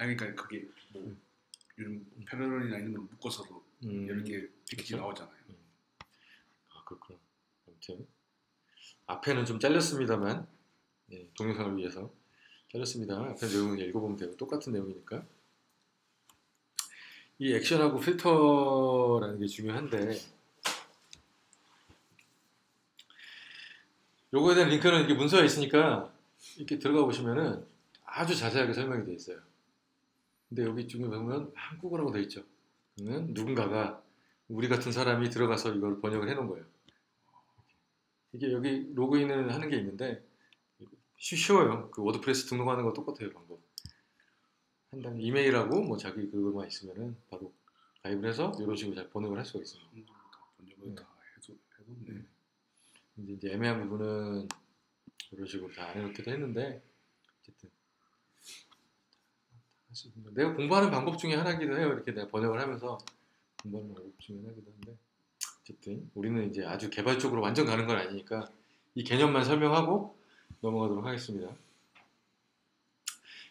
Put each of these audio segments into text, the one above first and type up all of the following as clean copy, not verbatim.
아니 그러니까 그게 뭐 이런 패러런이나 이런 걸 묶어서도 이렇게 빅지 나오잖아요. 아 그렇구나. 아무튼 앞에는 좀 잘렸습니다만 네, 동영상을 위해서 잘렸습니다. 앞에 내용을 읽어보면 되고 똑같은 내용이니까. 이 액션하고 필터라는 게 중요한데 요거에 대한 링크는 이렇게 문서에 있으니까 이렇게 들어가 보시면은 아주 자세하게 설명이 되어 있어요. 근데 여기 중에 보면 한국어라고 되어 있죠. 그러면 누군가가 우리 같은 사람이 들어가서 이걸 번역을 해 놓은 거예요. 이게 여기 로그인을 하는 게 있는데 쉬워요. 그 워드프레스 등록하는 거 똑같아요. 방법. 한 다음에 이메일하고 뭐 자기 그거만 있으면은 바로 가입을 해서 이런 식으로 잘 번역을 할 수가 있습니다. 번역을 다 해줬네. 이제 애매한 부분은 이런 식으로 다 안 해놓기도 했는데 어쨌든 내가 공부하는 방법 중에 하나이기도 해요. 이렇게 내가 번역을 하면서 공부하는 방법 중에 하나이기도 한데 어쨌든 우리는 이제 아주 개발적으로 완전 가는 건 아니니까 이 개념만 설명하고 넘어가도록 하겠습니다.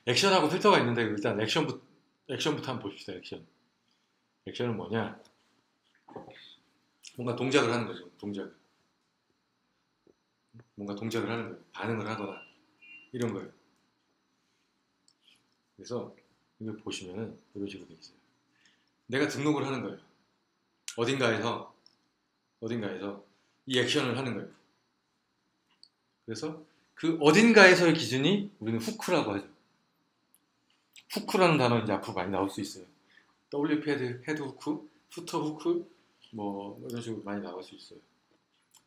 액션하고 필터가 있는데 일단 액션부터 한번 봅시다. 액션은 뭐냐? 뭔가 동작을 하는 거죠. 뭔가 동작을 하는 거예요. 반응을 하거나 이런 거예요. 그래서 이걸 보시면은 이런 식으로 되어 있어요. 내가 등록을 하는 거예요. 어딘가에서 이 액션을 하는 거예요. 그래서 그 어딘가에서의 기준이 우리는 후크라고 하죠. 후크라는 단어 이제 앞으로 많이 나올 수 있어요. WP 헤드 후크, 푸터 후크, 뭐 이런 식으로 많이 나올 수 있어요.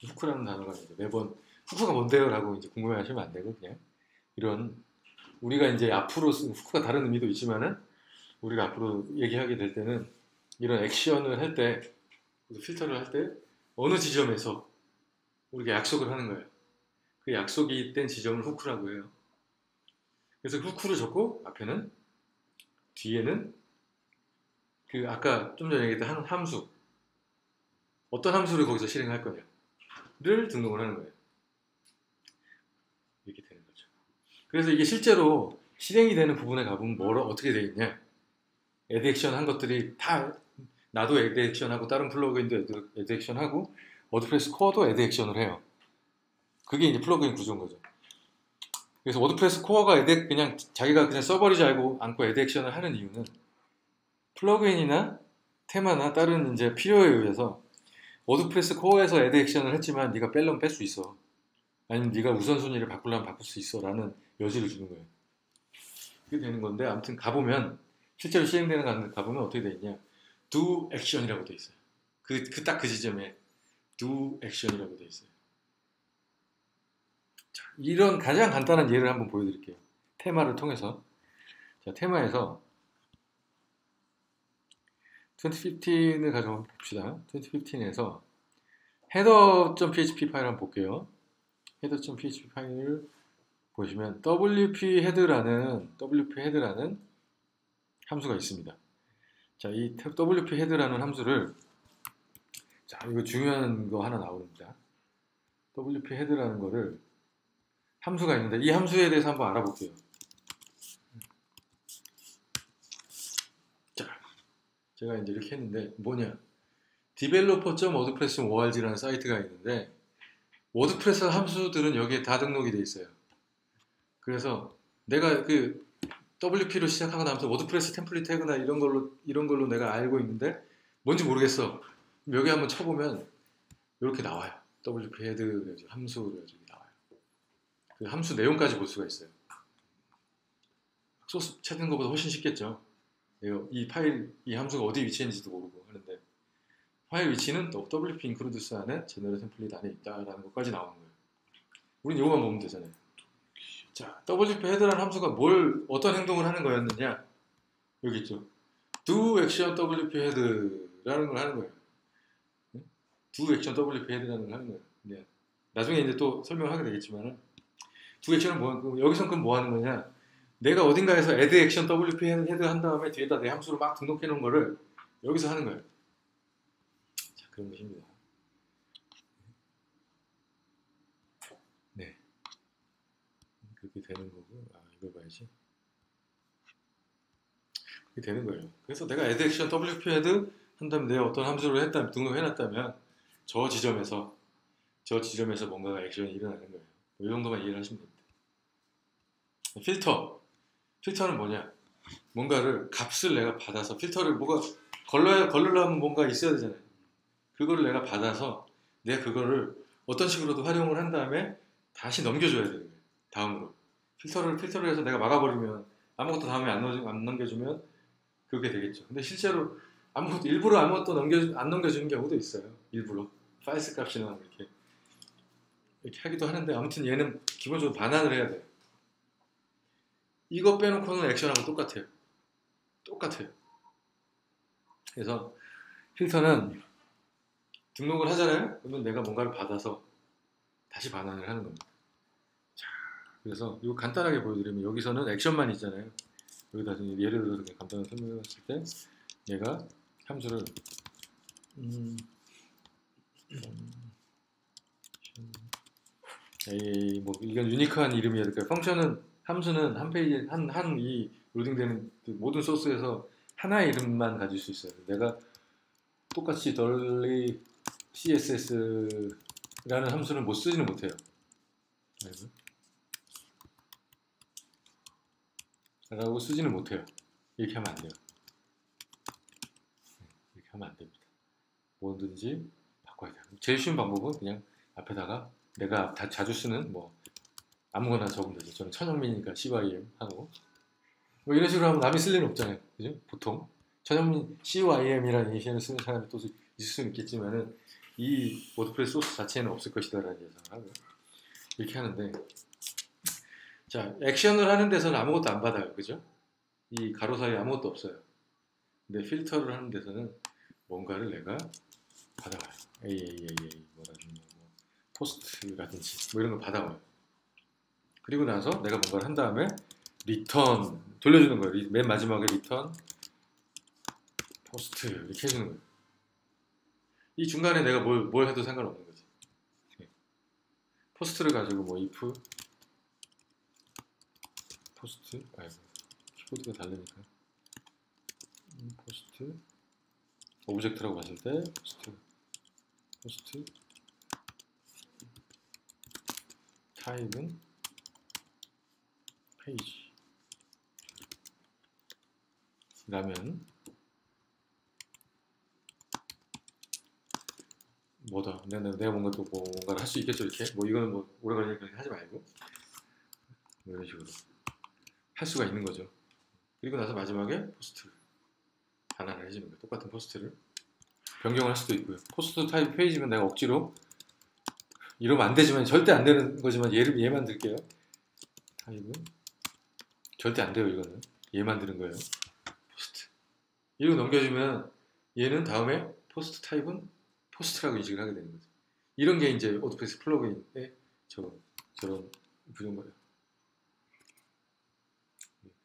후크라는 단어가 이제 매번 후크가 뭔데요라고 이제 궁금해하시면 안 되고 그냥 이런 우리가 이제 앞으로 쓴 후크가 다른 의미도 있지만은 우리가 앞으로 얘기하게 될 때는 이런 액션을 할 때 필터를 할 때 어느 지점에서 우리가 약속을 하는 거예요. 그 약속이 된 지점을 후크라고 해요. 그래서 후크를 적고 뒤에는 그 아까 좀 전에 얘기했던 한 함수 어떤 함수를 거기서 실행할 거냐를 등록을 하는 거예요. 이렇게 되는 거죠. 그래서 이게 실제로 실행이 되는 부분에 가보면 어떻게 되어 있냐 애드 액션 한 것들이 다 나도 애드 액션하고 다른 플러그인도 애드 액션하고 워드프레스 코어도 애드 액션을 해요. 그게 이제 플러그인 구조인 거죠. 그래서 워드프레스 코어가 그냥 자기가 그냥 써버리지 않고 애드 액션을 하는 이유는 플러그인이나 테마나 다른 이제 필요에 의해서 워드프레스 코어에서 애드 액션을 했지만 네가 뺄려면 뺄 수 있어. 아니면 네가 우선순위를 바꾸려면 바꿀 수 있어 라는 여지를 주는 거예요. 그게 되는 건데 아무튼 가보면 실제로 시행되는 거 가보면 어떻게 돼 있냐 do action이라고 돼 있어요. 딱 그 지점에 do action이라고 돼 있어요. 자, 이런 가장 간단한 예를 한번 보여드릴게요. 테마를 통해서 자, 테마에서 2015을 가져가 봅시다. 2015에서 header.php 파일 한번 볼게요. header.php 파일을 보시면 WP 헤드라는 함수가 있습니다. 자, 이 WP 헤드라는 함수를 자, 이거 중요한 거 하나 나옵니다. WP 헤드라는 거를 함수가 있는데 이 함수에 대해서 한번 알아볼게요. 자, 제가 이제 이렇게 했는데 뭐냐? developer.wordpress.org라는 사이트가 있는데 워드프레스 함수들은 여기에 다 등록이 돼 있어요. 그래서 내가 그 WP로 시작하고 나면서 워드프레스 템플릿 태그나 이런 걸로 내가 알고 있는데 뭔지 모르겠어. 여기 한번 쳐보면 이렇게 나와요. WP 헤드 함수로 여기 나와요. 그 함수 내용까지 볼 수가 있어요. 소스 찾는 것보다 훨씬 쉽겠죠. 이 함수가 어디 위치에 있는지도 모르고 하는데 파일 위치는 WP includes 안에 제너럴 템플릿 안에 있다라는 것까지 나오는 거예요. 우린 이거만 보면 되잖아요. 자, WP 헤드라는 함수가 어떤 행동을 하는 거였느냐? 여기 있죠. do action WP head라는 걸 하는 거예요. do action WP head라는 걸 하는 거예요. 네. 나중에 이제 또 설명하게 되겠지만 do action은 여기서 그럼 뭐 하는 거냐? 내가 어딘가에서 add action WP head 한 다음에 뒤에다 내 함수를 막 등록해 놓은 거를 여기서 하는 거예요. 자, 그런 것입니다. 네. 그렇게 되는 거고, 이걸 봐야지. 이게 되는 거예요. 그래서 내가 add 액션 WP add 한다면 내가 어떤 함수를 했다면 등록해놨다면 저 지점에서 뭔가가 액션이 일어나는 거예요. 이 정도만 이해를 하시면 됩니다. 필터는 뭐냐? 뭔가를 값을 내가 받아서 필터를 뭐가 걸르려면 뭔가 있어야 되잖아요. 그거를 내가 받아서 내가 그거를 어떤 식으로도 활용을 한 다음에 다시 넘겨줘야 되는 거예요. 다음으로 필터를 해서 내가 막아버리면 아무것도 다음에 안 넘겨주면 그게 되겠죠. 근데 실제로 일부러 아무것도 안 넘겨주는 경우도 있어요. 일부러 파일스 값이나 이렇게 하기도 하는데 아무튼 얘는 기본적으로 반환을 해야 돼요. 이거 빼놓고는 액션하고 똑같아요. 그래서 필터는 등록을 하잖아요. 그러면 내가 뭔가를 받아서 다시 반환을 하는 겁니다. 자, 그래서 이거 간단하게 보여드리면 여기서는 액션만 있잖아요. 여기다 예를 들어서 그냥 간단하게 설명해 봤을 때 내가 함수를 뭐 이건 유니크한 이름이어야 될까요? 함수는 한 페이지 이 로딩되는 그 모든 소스에서 하나의 이름만 가질 수 있어요. 내가 똑같이 dolly css라는 함수는 쓰지는 못해요. 라고 쓰지는 못해요. 이렇게 하면 안 돼요. 이렇게 하면 안 됩니다. 뭐든지 바꿔야 돼요. 제일 쉬운 방법은 그냥 앞에다가 내가 자주 쓰는 뭐 아무거나 적으면 되죠. 저는 천영민이니까 CYM 하고 뭐 이런 식으로 하면 남이 쓸 일은 없잖아요. 그죠? 보통 천영민 CYM이라는 이니셜을 쓰는 사람이 또 있을 수는 있겠지만은 이 워드프레스 소스 자체는 없을 것이다라는 예상을 하고 이렇게 하는데, 자, 액션을 하는 데서는 아무것도 안 받아요. 그죠? 이 가로 사이에 아무것도 없어요. 근데 필터를 하는 데서는 뭔가를 내가 받아와요. 뭐라든지 뭐 포스트라든지 뭐 이런 걸 받아와요. 그리고 나서 내가 뭔가를 한 다음에 리턴 돌려주는 거예요. 맨 마지막에 리턴 포스트 이렇게 해주는 거예요. 이 중간에 내가 뭘 해도 상관없는 거지. 포스트를 가지고 뭐 if 포스트 키보드가 다르니까 포스트 오브젝트라고 봤을 때 포스트 타입은 페이지 라면 뭐다. 내가 뭔가를 할 수 있겠죠. 이렇게 뭐 이거는 뭐 오래 걸리니까 하지 말고 뭐 이런 식으로 할 수가 있는 거죠. 그리고 나서 마지막에 포스트 반환을 해주는 거예요. 똑같은 포스트를 변경을 할 수도 있고요. 포스트 타입 페이지면 내가 억지로 이러면 안 되지만 절대 안 되는 거지만 얘만 들게요. 타입은 절대 안 돼요. 이거는 얘만 드는 거예요. 포스트 이거 넘겨주면 얘는 다음에 포스트 타입은 포스트라고 인식을 하게 되는 거죠. 이런 게 이제 워드프레스 플러그인의 저런 구조인 거예요.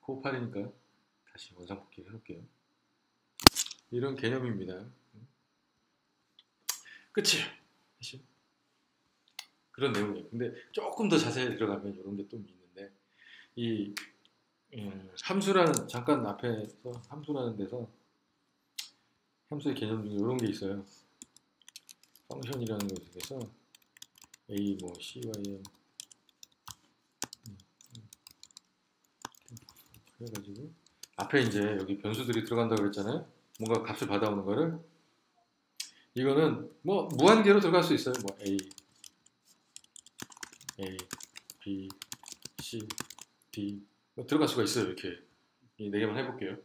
코어 파일이니까 다시 원상 복귀를 해볼게요. 이런 개념입니다. 끝이에요. 사실 그런 내용이에요. 근데 조금 더 자세히 들어가면 이런 게 또 있는데 이 함수라는 잠깐 앞에서 함수라는 데서 함수의 개념 중에 이런 게 있어요. 펑션이라는 것에서 a 뭐 cym 그래가지고 앞에 이제 여기 변수들이 들어간다고 그랬잖아요. 뭔가 값을 받아오는 거를 이거는 뭐 무한계로 들어갈 수 있어요. 뭐 a, b, c, d 뭐 들어갈 수가 있어요. 이렇게 이 4개만 해볼게요.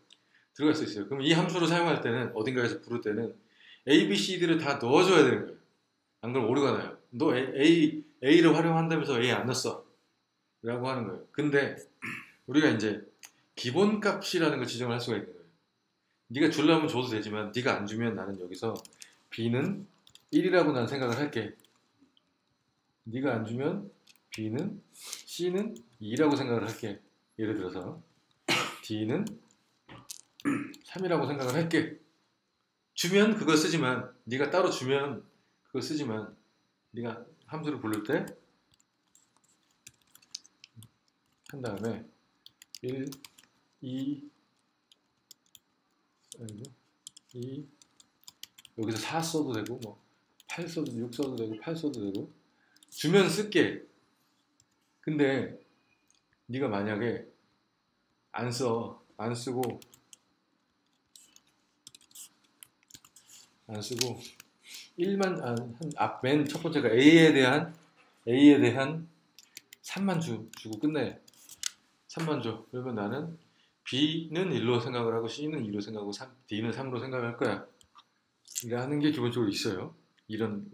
들어갈 수 있어요. 그럼 이 함수를 사용할 때는 어딘가에서 부를 때는 a, b, c, d를 다 넣어줘야 되는 거예요. 안 그러면 오류가 나요. 너 a를 활용한다면서 a 안 넣었어 라고 하는 거예요. 근데 우리가 이제 기본값이라는 걸 지정을 할 수가 있는 거예요. 네가 주려면 줘도 되지만 네가 안 주면 나는 여기서 b는 1이라고 난 생각을 할게. 네가 안 주면 b는 c는 2라고 생각을 할게. 예를 들어서 d는 3이라고 생각을 할게. 주면 그거 쓰지만 네가 따로 주면 그거 쓰지만 네가 함수를 부를 때 한 다음에 1, 2, 아니고 여기서 4 써도 되고 뭐 8 써도 6 써도 되고 8 써도 되고 주면 쓸게. 근데 네가 만약에 안 쓰고 1만 맨 첫 번째가 A에 대한 3만 주고 끝내. 3만 줘. 그러면 나는 B는 1로 생각을 하고 C는 2로 생각하고 D는 3으로 생각할 거야. 라는 게 기본적으로 있어요. 이런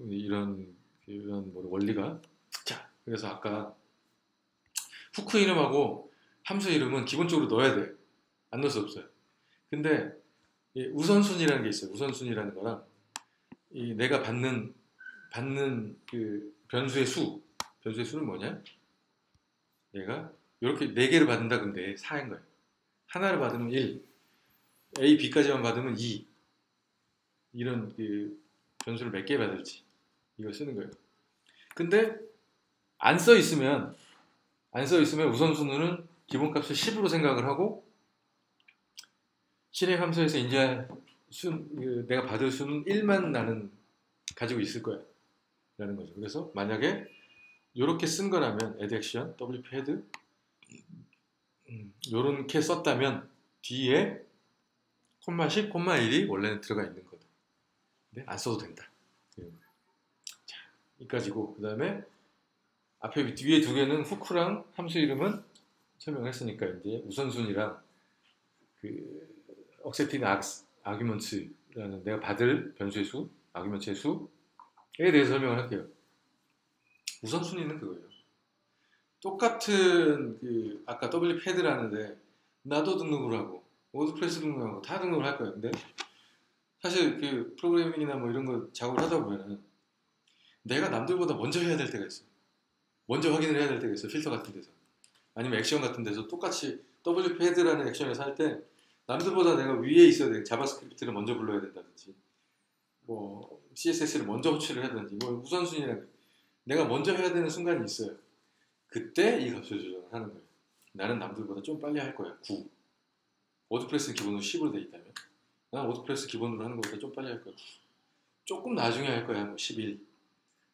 원리가. 자, 그래서 아까 후크 이름하고 함수 이름은 기본적으로 넣어야 돼. 안 넣을 수 없어요. 근데 우선순위라는 게 있어요. 우선순위라는 거랑 내가 받는 그 변수의 수는 뭐냐? 내가 이렇게 4개를 받는다 근데 4인 거예요. 하나를 받으면 1, A, B까지만 받으면 2. 이런 그 변수를 몇 개 받을지 이걸 쓰는 거예요. 근데 안 써 있으면 우선순위는 기본값을 10으로 생각을 하고 실행 함수에서 이제 내가 받을 수는 1만 나는 가지고 있을 거야 라는 거죠. 그래서 만약에 이렇게 쓴 거라면 add action wp head 요렇게 썼다면 뒤에 콤마 10, 콤마 1이 원래는 들어가 있는 거다. 근데 안 써도 된다. 자, 여기까지고 그 다음에 앞에 위에 두 개는 후크랑 함수 이름은 설명했으니까 이제 우선순위랑 그 accepting arguments라는 내가 받을 변수의 수, arguments의 수에 대해서 설명을 할게요. 우선순위는 그거예요. 똑같은 그 아까 WP 헤드라는데 나도 등록을 하고 워드프레스 등록하고 다 등록을 할 거예요. 근데 사실 그 프로그래밍이나 뭐 이런 거 작업을 하다 보면은 내가 남들보다 먼저 해야 될 때가 있어요. 먼저 확인을 해야 될 때가 있어요. 필터 같은 데서 아니면 액션 같은 데서 똑같이 WP 헤드라는 액션에서 할 때 남들보다 내가 위에 있어야 돼. 자바스크립트를 먼저 불러야 된다든지 뭐 CSS를 먼저 호출을 해야 되는지 뭐 우선순위라는 내가 먼저 해야 되는 순간이 있어요. 그때 이 값을 조정하는 거예요. 나는 남들보다 좀 빨리 할 거야. 9. 워드프레스 기본으로 10으로 돼 있다면 난 워드프레스 기본으로 하는 것보다 좀 빨리 할 거야. 조금 나중에 할 거야. 뭐 11.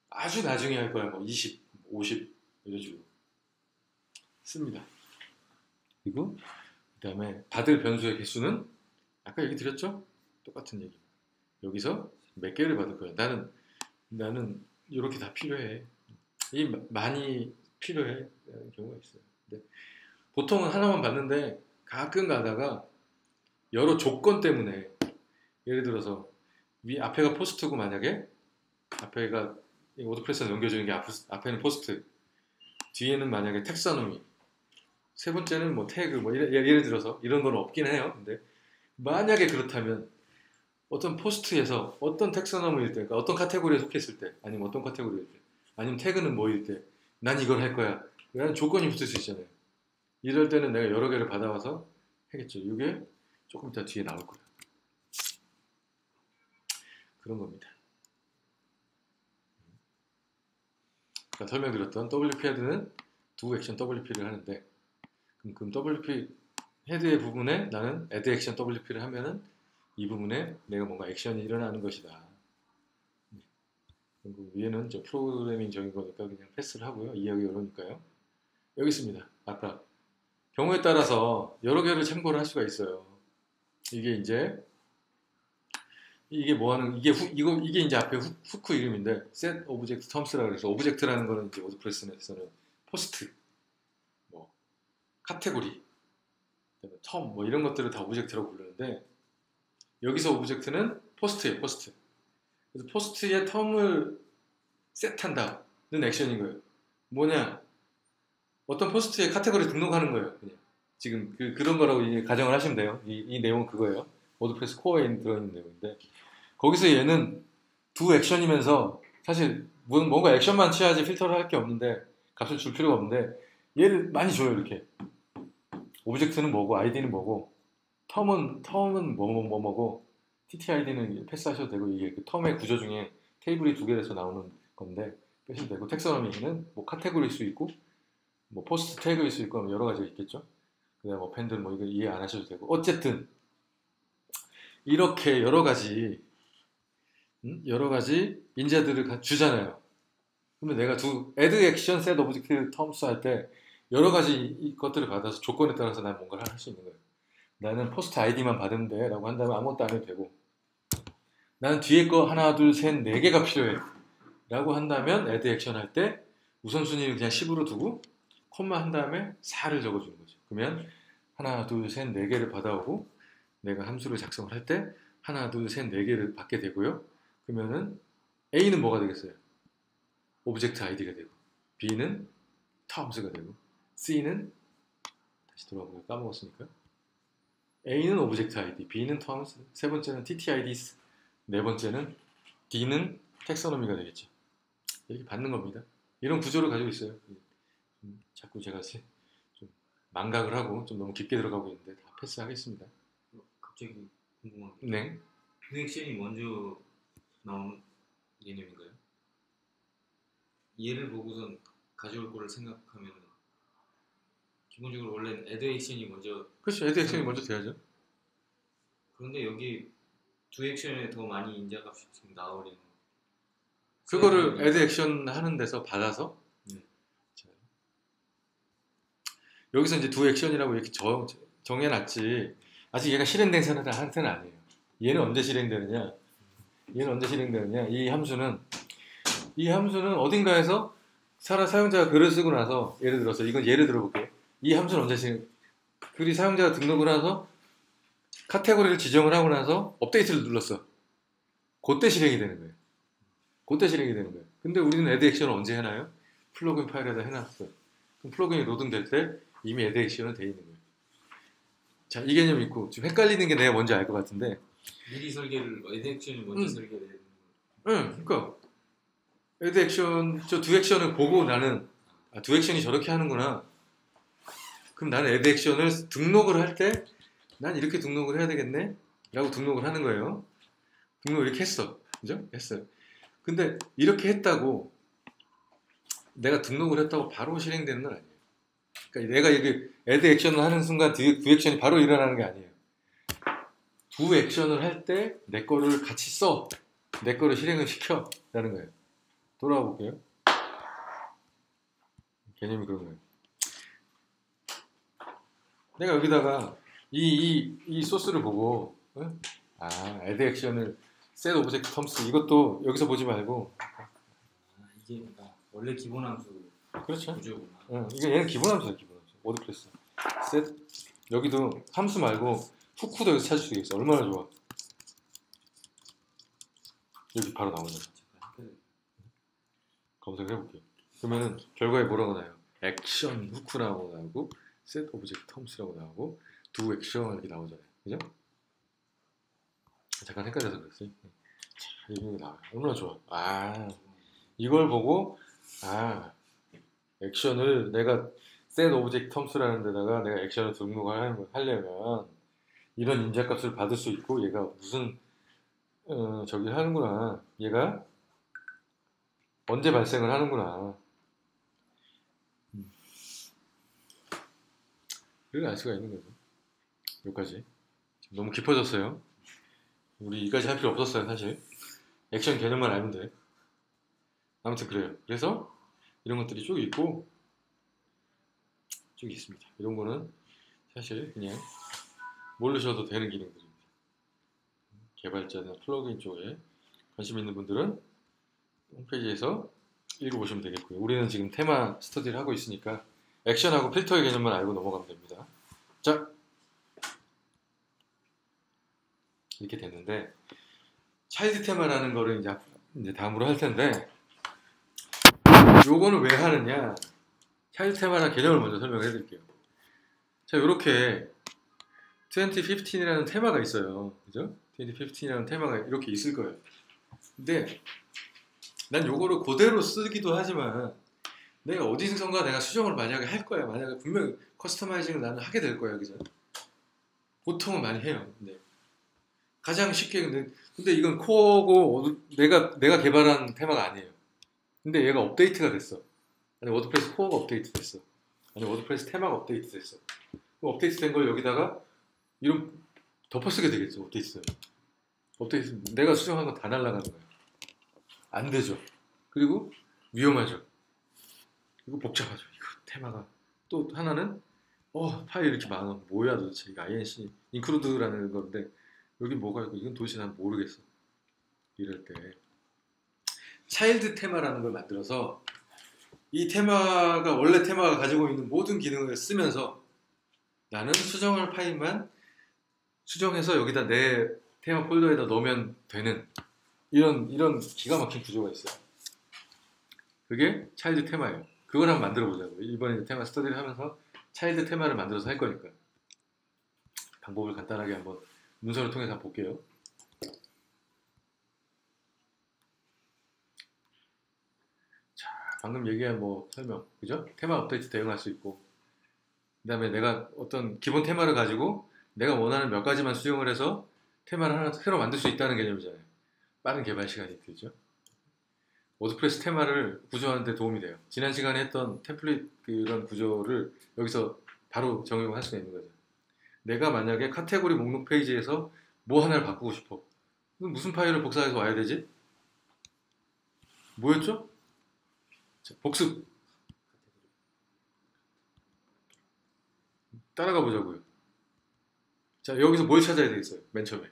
아주 나중에 할 거야. 뭐 20, 50 이런 식으로 씁니다. 그리고 그 다음에 받을 변수의 개수는 아까 얘기 드렸죠? 똑같은 얘기. 여기서 몇 개를 받을 거야. 나는 이렇게 다 필요해. 이 많이 필요해 경우가 있어요. 근데 보통은 하나만 받는데 가끔 가다가 여러 조건 때문에 예를 들어서 앞에가 포스트고 만약에 앞에가 워드프레스에 넘겨주는 게 앞에는 포스트 뒤에는 만약에 텍사노미 세 번째는 뭐 태그 뭐 예를 들어서 이런 건 없긴 해요. 근데 만약에 그렇다면 어떤 포스트에서 어떤 텍사노미일 때 그러니까 어떤 카테고리에 속했을 때 아니면 어떤 카테고리일 때 아니면 태그는 뭐일 때 난 이걸 할 거야 라는 조건이 붙을 수 있잖아요. 이럴 때는 내가 여러 개를 받아와서 하겠죠. 이게 조금 이따 뒤에 나올 거예요. 그런 겁니다. 그러니까 설명드렸던 WP 헤드는 두 액션 WP를 하는데 그럼 WP 헤드의 부분에 나는 add 액션 WP를 하면은 이 부분에 내가 뭔가 액션이 일어나는 것이다. 그리고 위에는 저 프로그래밍적인 거니까 그냥 패스를 하고요. 이해하기 어려우니까요. 여기 있습니다. 아까 경우에 따라서 여러 개를 참고를 할 수가 있어요. 이게 뭐하는 이게 이제 앞에 후크 이름인데 set object terms라고 해서 오브젝트라는 거는 이제 워드프레스에서는 포스트, 뭐 카테고리, 텀 뭐 이런 것들을 다 오브젝트라고 부르는데 여기서 오브젝트는 포스트예요. 포스트. 그래서 포스트에 텀을 셋한다는 액션인 거예요. 뭐냐? 어떤 포스트에 카테고리 등록하는 거예요. 그냥. 지금 그런 거라고 이제 가정을 하시면 돼요. 이 내용은 그거예요. 워드프레스 코어에 들어있는 내용인데 거기서 얘는 두 액션이면서 사실 뭔가 액션만 취하지 필터를 할 게 없는데 값을 줄 필요가 없는데 얘를 많이 줘요. 이렇게 오브젝트는 뭐고 아이디는 뭐고 텀은 뭐고 TTID는 패스하셔도 되고 이게 그 텀의 구조 중에 테이블이 두 개에서 나오는 건데 빼셔도 되고 텍사노미는 뭐 카테고리일 수 있고 뭐 포스트 태그일 수 있고 여러 가지가 있겠죠. 그다음 뭐 팬들 뭐 이거 이해 안 하셔도 되고 어쨌든 이렇게 여러 가지 인자들을 주잖아요. 그러면 내가 add action set object terms 할 때 여러 가지 것들을 받아서 조건에 따라서 난 뭔가를 할 수 있는 거예요. 나는 포스트 아이디만 받으면 돼 라고 한다면 아무것도 안 해도 되고, 나는 뒤에 거 하나 둘 셋 네 개가 필요해 라고 한다면 add action 할 때 우선순위를 그냥 10으로 두고 콤마 한 다음에 4를 적어주는 거죠. 그러면 하나 둘 셋 네 개를 받아오고, 내가 함수를 작성을 할 때 하나 둘 셋 네 개를 받게 되고요. 그러면은 A는 뭐가 되겠어요? 오브젝트 아이디가 되고, B는 terms가 되고, C는 다시 돌아보고 까먹었으니까 A는 오브젝트 아이디, B는 terms, 세 번째는 TTIDs, 네 번째는 D는 텍서노미가 되겠죠. 이렇게 받는 겁니다. 이런 구조를 가지고 있어요. 자꾸 제가 좀 망각을 하고 좀 너무 깊게 들어가고 있는데 다 패스하겠습니다. 갑자기 궁금한 게, 네. 뷰액션이 먼저 나온 개념인가요? 얘를 보고선 가져올 거를 생각하면 기본적으로 원래는 add 액션이 먼저, 그렇죠. add 액션이 먼저 돼야죠. 그런데 여기 두 액션에 더 많이 인자값이 지금 나오려는, 그거를 add 액션 하는 데서 받아서 자, 여기서 이제 두 액션이라고 이렇게 정해놨지, 아직 얘가 실행된 상태는 아니에요. 얘는 언제 실행되느냐? 이 함수는 어딘가에서 사용자가 글을 쓰고 나서, 예를 들어서 이건 예를 들어볼게요. 이 함수는 언제 글이 사용자가 등록을 해서 카테고리를 지정을 하고 나서 업데이트를 눌렀어. 그때 실행이 되는 거예요. 근데 우리는 add 액션을 언제 해놔요? 플러그인 파일에다 해놨어요. 그럼 플러그인이 로딩될 때 이미 add 액션은 돼 있는 거예요. 자, 이 개념 있고, 지금 헷갈리는 게 내가 뭔지 알 것 같은데, 미리 설계를 add 액션이 먼저 설계되는 거예요. 응, 그러니까 add 액션, 저 두 액션을 보고 나는 두 액션이 저렇게 하는구나. 그럼 나는 add 액션을 등록을 할 때 난 이렇게 등록을 해야 되겠네 라고 등록을 하는 거예요. 등록을 이렇게 했어. 그죠? 했어요. 근데 이렇게 했다고 내가 등록을 했다고 바로 실행되는 건 아니에요. 그러니까 내가 이렇게 add 액션을 하는 순간 두 액션이 바로 일어나는 게 아니에요. 두 액션을 할 때 내 거를 같이 써. 내 거를 실행을 시켜 라는 거예요. 돌아와 볼게요. 개념이 그런 거예요. 내가 여기다가 이 소스를 보고 add 액션을 set object terms, 이것도 여기서 보지 말고, 이게 원래 기본 함수 그렇죠. 구조구나. 이거 얘는 기본 함수야, 기본 함수. 워드프레스 set, 여기도 함수 말고 후크도 여기서 찾을 수 있어. 얼마나 좋아. 여기 바로 나오잖아. 검색을 해볼게요. 그러면은 결과에 뭐라고 나와요? 액션 후크라고 나오고 set object terms라고 나오고 두 액션 이렇게 나오잖아요. 그죠? 잠깐 헷갈려서 그랬어요. 자, 이게 나와요. 얼마나 좋아. 이걸 보고 액션을 내가 set object terms라는 데다가 내가 액션을 등록하려면 이런 인자값을 받을 수 있고, 얘가 무슨 저기 하는구나, 얘가 언제 발생을 하는구나, 그걸 알 수가 있는 거죠. 여기까지. 지금 너무 깊어졌어요. 우리 이까지 할 필요 없었어요, 사실. 액션 개념만 알면 돼. 아무튼 그래요. 그래서 이런 것들이 쭉 있고, 쭉 있습니다. 이런 거는 사실 그냥 모르셔도 되는 기능들입니다. 개발자나 플러그인 쪽에 관심 있는 분들은 홈페이지에서 읽어보시면 되겠고요. 우리는 지금 테마 스터디를 하고 있으니까 액션하고 필터의 개념만 알고 넘어가면 됩니다. 자, 이렇게 됐는데, 차일드 테마라는 거를 이제 다음으로 할 텐데, 요거는 왜 하느냐? 차일드 테마라는 개념을 먼저 설명해 드릴게요. 자, 요렇게 2015이라는 테마가 있어요. 그죠? 2015이라는 테마가 이렇게 있을 거예요. 근데 난 요거를 그대로 쓰기도 하지만, 내가 어디선가 내가 수정을 만약에 할 거야. 만약에 분명히 커스터마이징을 나는 하게 될 거야. 그죠? 보통은 많이 해요. 근데 가장 쉽게, 근데 이건 코어고 내가 개발한 테마가 아니에요. 근데 얘가 업데이트가 됐어. 아니, 워드프레스 코어가 업데이트 됐어. 아니, 워드프레스 테마가 업데이트 됐어. 그럼 업데이트 된 걸 여기다가 이런 덮어쓰게 되겠죠. 업데이트. 업데이트 내가 수정한 거 다 날아가는 거예요. 안 되죠. 그리고 위험하죠. 이거 복잡하죠. 이거 테마가. 또 하나는 파일 이렇게 많아. 뭐야 도대체. 이거 INC include라는 건데 여기 뭐가 있고 이건 도대체 난 모르겠어. 이럴 때 차일드 테마라는 걸 만들어서 이 테마가 원래 테마가 가지고 있는 모든 기능을 쓰면서 나는 수정할 파일만 수정해서 여기다 내 테마 폴더에다 넣으면 되는 이런 기가 막힌 구조가 있어요. 그게 차일드 테마예요. 그걸 한번 만들어 보자고요. 이번에 테마 스터디를 하면서 차일드 테마를 만들어서 할 거니까 방법을 간단하게 한번 문서를 통해서 한번 볼게요. 자, 방금 얘기한 뭐 설명, 그죠? 테마 업데이트 대응할 수 있고, 그 다음에 내가 어떤 기본 테마를 가지고 내가 원하는 몇 가지만 수정을 해서 테마를 하나 새로 만들 수 있다는 개념이잖아요. 빠른 개발 시간이 들죠. 워드프레스 테마를 구조하는 데 도움이 돼요. 지난 시간에 했던 템플릿 그런 구조를 여기서 바로 적용할 수 있는 거죠. 내가 만약에 카테고리 목록 페이지에서 뭐 하나를 바꾸고 싶어. 그럼 무슨 파일을 복사해서 와야 되지? 뭐였죠? 자, 복습. 따라가 보자고요. 자, 여기서 뭘 찾아야 되겠어요? 맨 처음에.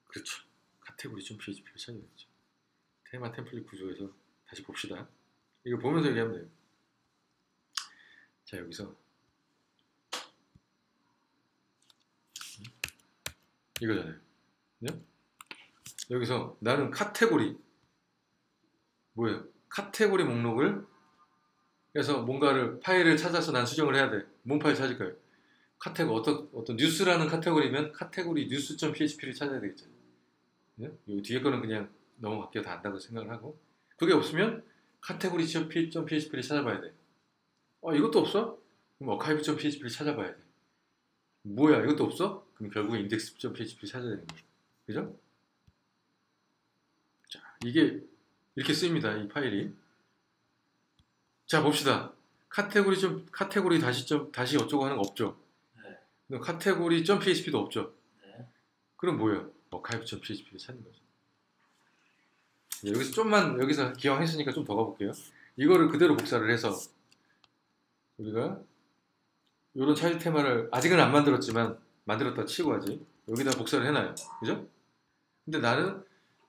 그렇죠. 카테고리 좀 PHP를 찾아야겠죠. 테마 템플릿 구조에서 다시 봅시다. 이거 보면서 얘기하면 돼요. 자, 여기서 이거잖아요. 그죠? 여기서 나는 카테고리 뭐예요? 카테고리 목록을 그래서 뭔가를 파일을 찾아서 난 수정을 해야 돼. 뭔 파일 찾을까요? 카테고리 어떤 뉴스라는 카테고리면 카테고리 뉴스.php를 찾아야 되겠죠. 네? 이 뒤에 거는 그냥 넘어갈게요. 다 안다고 생각을 하고 그게 없으면 카테고리.php를 찾아봐야 돼. 이것도 없어? 그럼 어카이브.php를 찾아봐야 돼. 뭐야 이것도 없어? 그럼 결국에 index.php를 찾아야 되는 거죠. 그죠? 자, 이게 이렇게 쓰입니다. 이 파일이. 자, 봅시다. 카테고리 다시 어쩌고 하는 거 없죠? 네. 카테고리.php도 없죠? 네. 그럼 뭐예요? 어카이브.php를 찾는 거죠. 여기서 좀만 여기서 기왕했으니까 좀 더 가볼게요. 이거를 그대로 복사를 해서 우리가 이런 차일드 테마를 아직은 안 만들었지만 만들었다 치고 하지 여기다 복사를 해놔요. 그죠? 근데 나는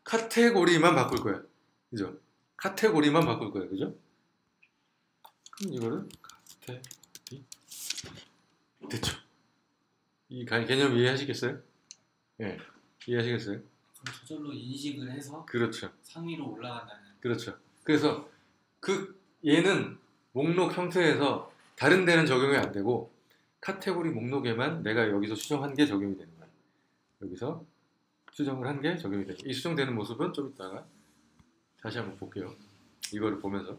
카테고리만 바꿀 거야. 그죠? 카테고리만 바꿀 거야. 그죠? 그럼 이거를 카테고리 됐죠? 이 개념 이해하시겠어요? 예. 이해하시겠어요? 그럼 저절로 인식을 해서 그렇죠. 상위로 올라간다는. 그렇죠. 그래서 얘는 목록 형태에서 다른 데는 적용이 안 되고 카테고리 목록에만 내가 여기서 수정한 게 적용이 되는 거예요. 여기서 수정을 한 게 적용이 되죠. 이 수정되는 모습은 좀 이따가 다시 한번 볼게요. 이거를 보면서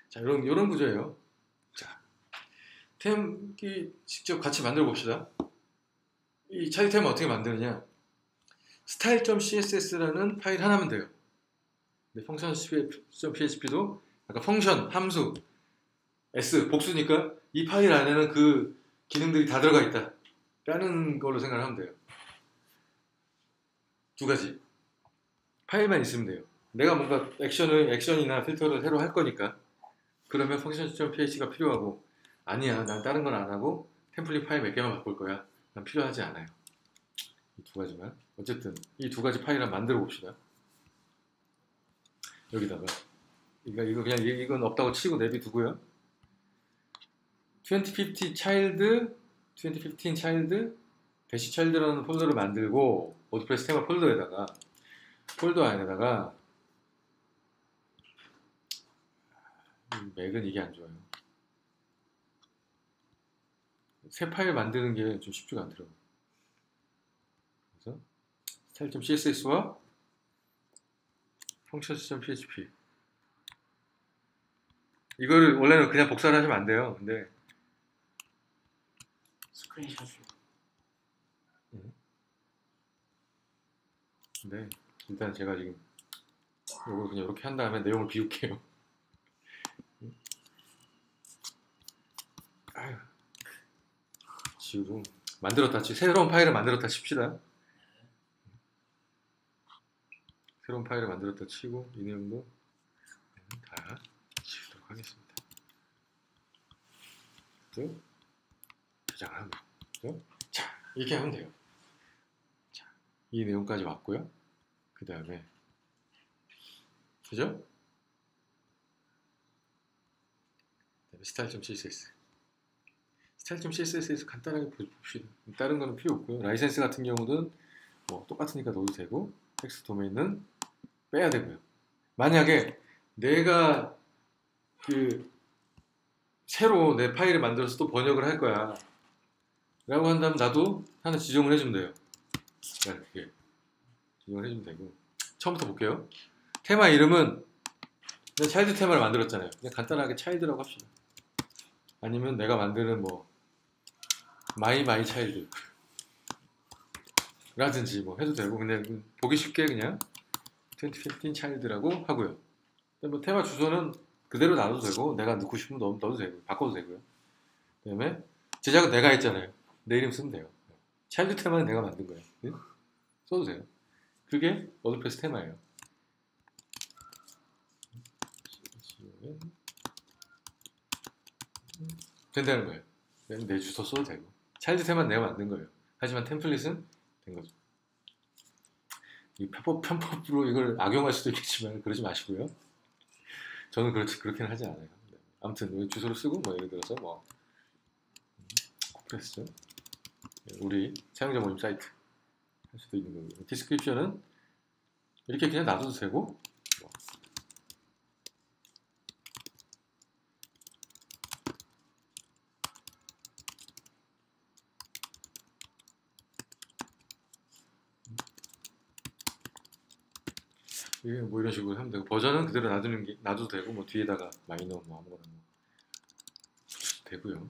자 이런 구조예요. 자 직접 같이 만들어 봅시다. 이 차일드 테마 어떻게 만드느냐? style.css라는 파일 하나면 돼요. 근데 function.php도 아까 펑션, 함수, s, 복수니까 이 파일 안에는 그 기능들이 다 들어가 있다 라는 걸로 생각을 하면 돼요. 두 가지 파일만 있으면 돼요. 내가 뭔가 액션이나 필터를 새로 할 거니까 그러면 function.php가 필요하고 아니야 난 다른 건 안 하고 템플릿 파일 몇 개만 바꿀 거야. 난 필요하지 않아요. 이 두 가지만 어쨌든 이 두 가지 파일을 만들어 봅시다. 여기다가 이거 그냥 이건 없다고 치고 내비두고요. 2015 차일드 대시 차일드라는 폴더를 만들고 워드프레스 테마 폴더 안에다가 맥은 이게 안 좋아요. 새 파일 만드는 게 좀 쉽지가 않더라고요. 그래서 style.css와 functions.php 이거를 원래는 그냥 복사를 하시면 안 돼요. 근데 스크린샷으로. 근데 일단 제가 지금 이걸 그냥 이렇게 한 다음에 내용을 비울게요. 아유, 지우고 만들었다 치 새로운 파일을 만들었다 칩시다. 새로운 파일을 만들었다 치고 이 내용도 다 치도록 하겠습니다. 또 저장을 하면 돼요. 자, 이렇게 하면 돼요. 자, 이 내용까지 왔고요. 그 다음에 그죠? 스타일.css 스타일.css에서 간단하게 봅시다. 다른 거는 필요 없고요. 라이센스 같은 경우는 뭐 똑같으니까 넣어도 되고 텍스트 도메인은 빼야 되고요. 만약에 내가 그 새로 내 파일을 만들어서 또 번역을 할 거야 라고 한다면 나도 하나 지정을 해주면 돼요. 이렇게 지정을 해주면 되고 처음부터 볼게요. 테마 이름은 내가 차일드 테마를 만들었잖아요. 그냥 간단하게 차일드라고 합시다. 아니면 내가 만드는 뭐 마이 차일드 라든지 뭐 해도 되고 근데 보기 쉽게 그냥 2015 차일드라고 하고요. 뭐 테마 주소는 그대로 놔도 되고 내가 넣고 싶으면 넣어도 되고 바꿔도 되고요. 그 다음에 제작은 내가 했잖아요. 내 이름 쓰면 돼요. 차일드 테마는 내가 만든 거예요. 네? 써도 돼요. 그게 워드프레스 테마예요. 된다는 거예요. 내 주소 써도 되고 차일드 테마는 내가 만든 거예요. 하지만 템플릿은 된 거죠. 이 편법으로 이걸 악용할 수도 있겠지만 그러지 마시고요. 저는 그렇게는 하지 않아요. 아무튼 주소를 쓰고 뭐 예를 들어서 뭐 코프레스죠. 우리 사용자 모임 사이트 할 수도 있는 거고요. 디스크립션은 이렇게 그냥 놔둬도 되고 뭐. 뭐 이런 식으로 하면 되고 버전은 그대로 놔둬도 되고 뭐 뒤에다가 마이너 뭐 아무거나 뭐 되고요.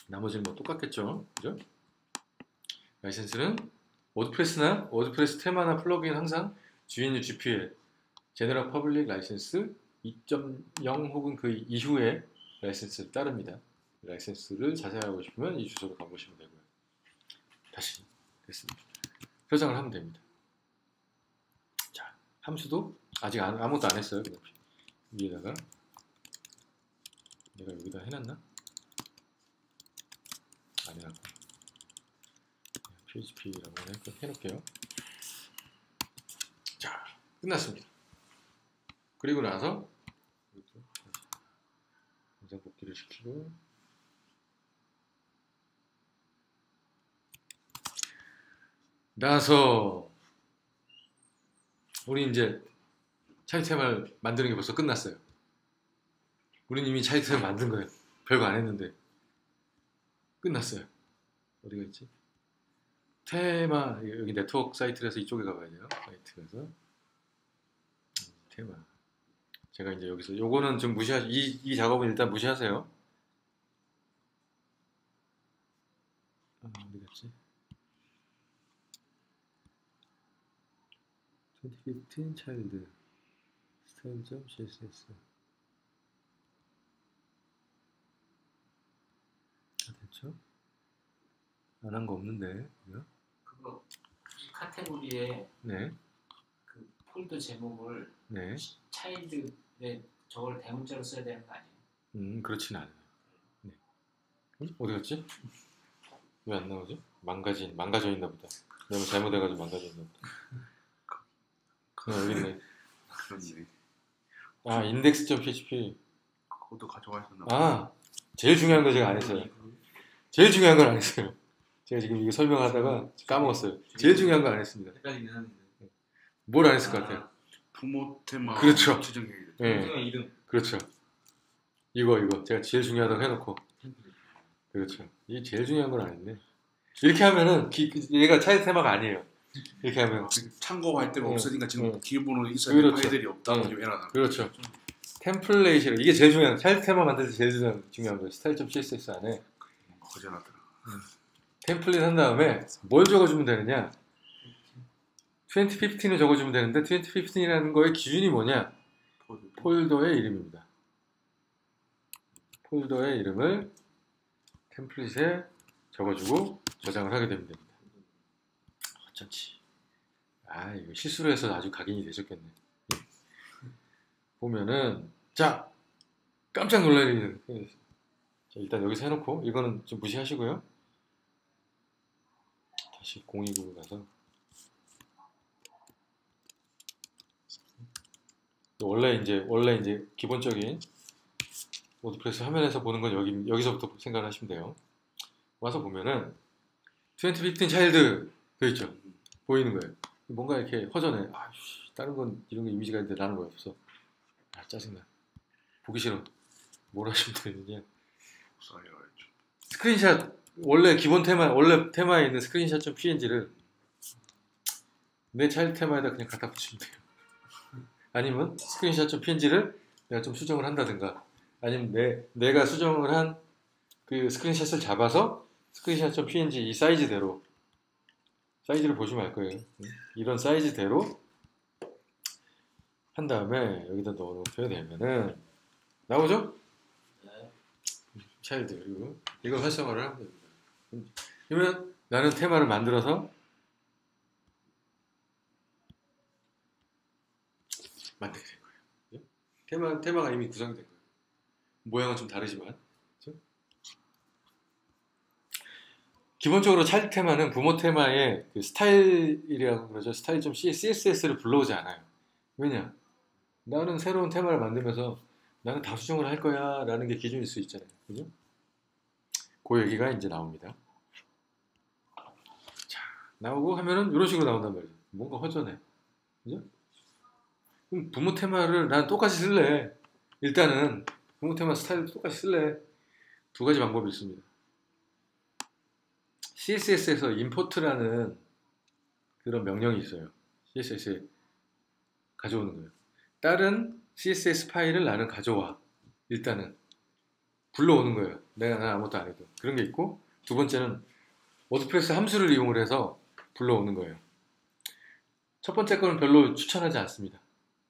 나머지는 뭐 똑같겠죠, 그죠? 라이센스는 워드프레스나 워드프레스 테마나 플러그인 항상 GNU GPL 제너럴 퍼블릭 라이센스 2.0 혹은 그 이후에 라이센스를 따릅니다. 라이센스를 자세히 알고 싶으면 이 주소로 가보시면 되고요. 다시 됐습니다. 저장을 하면 됩니다. 함수도 아직 아무것도 안 했어요. 위에다가 내가 여기다 해놨나? 안 해놨고 php라고 해놓을게요. 자, 끝났습니다. 그리고 나서 영상 복귀를 시키고 나서 우리 이제 차일드 테마를 만드는 게 벌써 끝났어요. 우리는 이미 차일드 테마 만든 거예요. 별거 안 했는데 끝났어요. 어디가 있지? 테마 여기 네트워크 사이트에서 이쪽에 가봐야 돼요. 사이트에서 테마 제가 이제 여기서 요거는 좀 이 작업은 일단 무시하세요. 어디 갔지? 2015 차일드 스타일.css 됐죠? 안 한 거 없는데 그거 이 카테고리에 네. 그 폴더 제목을 네. 차일드에 저걸 대문자로 써야 되는 거 아니에요? 그렇진 않아요. 네. 어디 갔지? 왜 안 나오지? 망가져 있나 보다. 내가 잘못해가지고 망가져 있나 보다. 여기 있네. 그런 일이. 아, index.php. 그것도 가져가셨나 아, 제일 중요한 거 제가 안 했어요. 제일 중요한 건 안 했어요. 제가 지금 이거 설명하다가 까먹었어요. 제일 중요한 건 안 했습니다. 헷갈리긴 하는데. 뭘 안 했을 것 같아요? 부모 테마 그렇죠. 지정해야 돼. 네. 테마 이름. 그렇죠. 이거 제가 제일 중요하다고 해놓고. 그렇죠. 이게 제일 중요한 건 안 했네. 이렇게 하면은 얘가 차일드 테마가 아니에요. 이렇게 하면 참고할 데가 없으니까 지금 기본으로 있어야 그렇죠. 될 파일들이 없다고 좀 에러나. 그렇죠. 템플레이션 이게 제일 중요한 차일드 테마 만들 때 제일 중요한 거예요. 스타일.css 안에 거절하더라. 템플릿 한 다음에 뭘 적어주면 되느냐? 2015을 적어주면 되는데 2015이라는 거의 기준이 뭐냐? 폴더의 이름입니다. 폴더의 이름을 템플릿에 적어주고 저장을 하게 되면 됩니다. 어쩐지. 이거 실수로 해서 아주 각인이 되셨겠네. 보면은 자 깜짝 놀랄 일이. 자, 일단 여기서 해놓고 이거는 좀 무시하시고요. 다시 029로 가서 원래 이제 기본적인 워드프레스 화면에서 보는 건 여기서부터 생각을 하시면 돼요. 와서 보면은 2015 차일드 되어있죠. 보이는 거예요. 뭔가 이렇게 허전해. 다른 건 이런 게 이미지가 있는데 나는 왜 없어? 짜증나. 보기 싫어. 뭘 하시면 되느냐. 스크린샷 원래 테마에 있는 스크린샷.png를 내 차일드 테마에다 그냥 갖다 붙이면 돼요. 아니면 스크린샷.png를 내가 좀 수정을 한다든가, 아니면 내가 수정을 한 그 스크린샷을 잡아서 스크린샷.png 이 사이즈대로, 사이즈를 보시면 알 거예요. 이런 사이즈대로 한 다음에 여기다 넣어놓게 되면은 나오죠? 차일드. 그리고 이걸 활성화를 하면 됩니다. 그러면 나는 테마를 만들어서 만들게 된 거예요. 테마가 이미 구성이 된 거예요. 모양은 좀 다르지만. 그렇죠? 기본적으로 차일드 테마는 부모 테마의 그 스타일이라고 그러죠. 스타일.css를 불러오지 않아요. 왜냐? 나는 새로운 테마를 만들면서 나는 다 수정을 할 거야 라는 게 기준일 수 있잖아요. 그죠? 그 얘기가 이제 나옵니다. 자, 나오고 하면은 이런 식으로 나온단 말이에요. 뭔가 허전해. 그죠? 그럼 부모 테마를 난 똑같이 쓸래. 일단은 부모 테마 스타일도 똑같이 쓸래. 두 가지 방법이 있습니다. CSS에서 import라는 그런 명령이 있어요. CSS에 가져오는 거예요. 다른 CSS 파일을 나는 가져와. 일단은 불러오는 거예요. 내가 아무것도 안 해도. 그런 게 있고, 두 번째는 워드프레스 함수를 이용을 해서 불러오는 거예요. 첫 번째 거는 별로 추천하지 않습니다.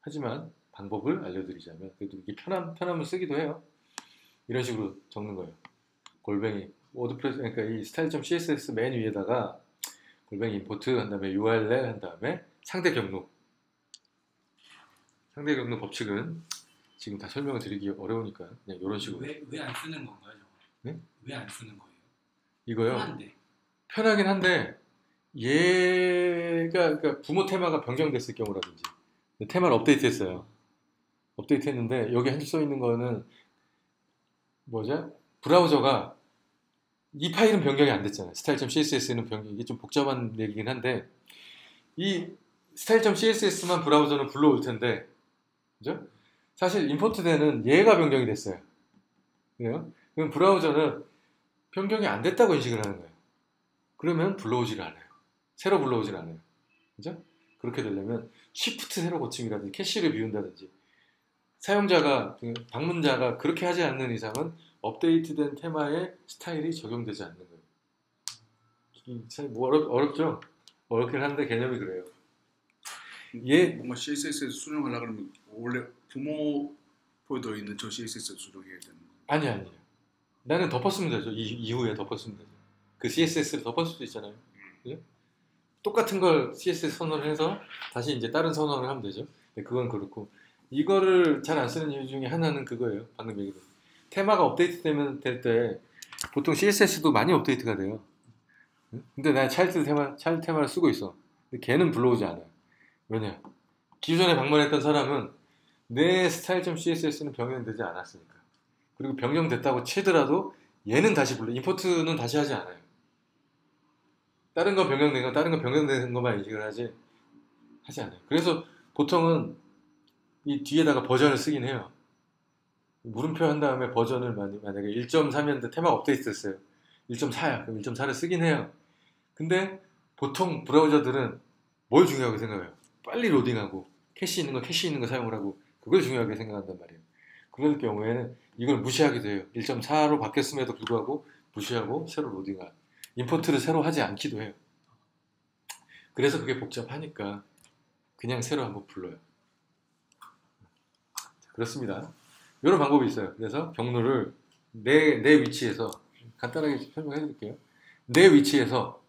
하지만 방법을 알려드리자면, 그래도 이게 편하면 쓰기도 해요. 이런 식으로 적는 거예요. 골뱅이 워드프레스, 그러니까 이 style.css 맨 위에다가 골뱅이 import 한 다음에 url 한 다음에 상대 경로 법칙은 지금 다 설명을 드리기 어려우니까 그냥 이런 식으로. 왜 안 쓰는 건가요? 네? 왜 안 쓰는 거예요? 이거요. 편한데. 편하긴 한데 얘가 그러니까 부모 테마가 변경됐을 경우라든지 테마를 업데이트했어요. 업데이트했는데 여기 써 있는 거는 뭐죠? 브라우저가 이 파일은 변경이 안 됐잖아요. style.css는 이게 좀 복잡한 얘기긴 한데 이 style.css만 브라우저는 불러올 텐데, 그죠? 사실 임포트되는 얘가 변경이 됐어요. 그래요? 그럼 브라우저는 변경이 안 됐다고 인식을 하는 거예요. 그러면 불러오지를 않아요. 새로 불러오지를 않아요. 그죠? 그렇게 되려면 쉬프트 새로 고침이라든지 캐시를 비운다든지 사용자가, 방문자가 그렇게 하지 않는 이상은 업데이트된 테마의 스타일이 적용되지 않는 거예요. 뭐 어렵죠? 어렵긴 한데 개념이 그래요. 뭔가 CSS에서 수정하려고 그러면 원래 부모 폴더에 있는 저 CSS 수정해야 되는 거예요? 아니요. 나는 덮었으면 되죠. 이후에 덮었으면 되죠. 그 CSS를 덮을 수도 있잖아요. 그죠? 똑같은 걸 CSS 선언을 해서 다시 이제 다른 선언을 하면 되죠. 근데 그건 그렇고, 이거를 잘 안 쓰는 이유 중에 하나는 그거예요. 방금 얘기했던 테마가 업데이트 될 때 보통 CSS도 많이 업데이트가 돼요. 근데 난 차일드 테마를 쓰고 있어. 근데 걔는 불러오지 않아요. 왜냐? 기존에 방문했던 사람은 내 style.css는 변경되지 않았으니까. 그리고 변경됐다고 치더라도 얘는 다시 임포트는 다시 하지 않아요. 다른 거 변경된 것만 인식을 하지 않아요. 그래서 보통은 이 뒤에다가 버전을 쓰긴 해요. 물음표 한 다음에 버전을 만약에 1.3이었는데 테마가 업데이트 됐어요. 1.4야. 그럼 1.4를 쓰긴 해요. 근데 보통 브라우저들은 뭘 중요하게 생각해요? 빨리 로딩하고 캐시 있는 거 사용을 하고 그걸 중요하게 생각한단 말이에요. 그럴 경우에는 이걸 무시하기도 해요. 1.4로 바뀌었음에도 불구하고 무시하고 새로 로딩할. 임포트를 새로 하지 않기도 해요. 그래서 그게 복잡하니까 그냥 새로 한번 불러요. 그렇습니다. 이런 방법이 있어요. 그래서 경로를 내 위치에서 간단하게 설명해 드릴게요. 내 위치에서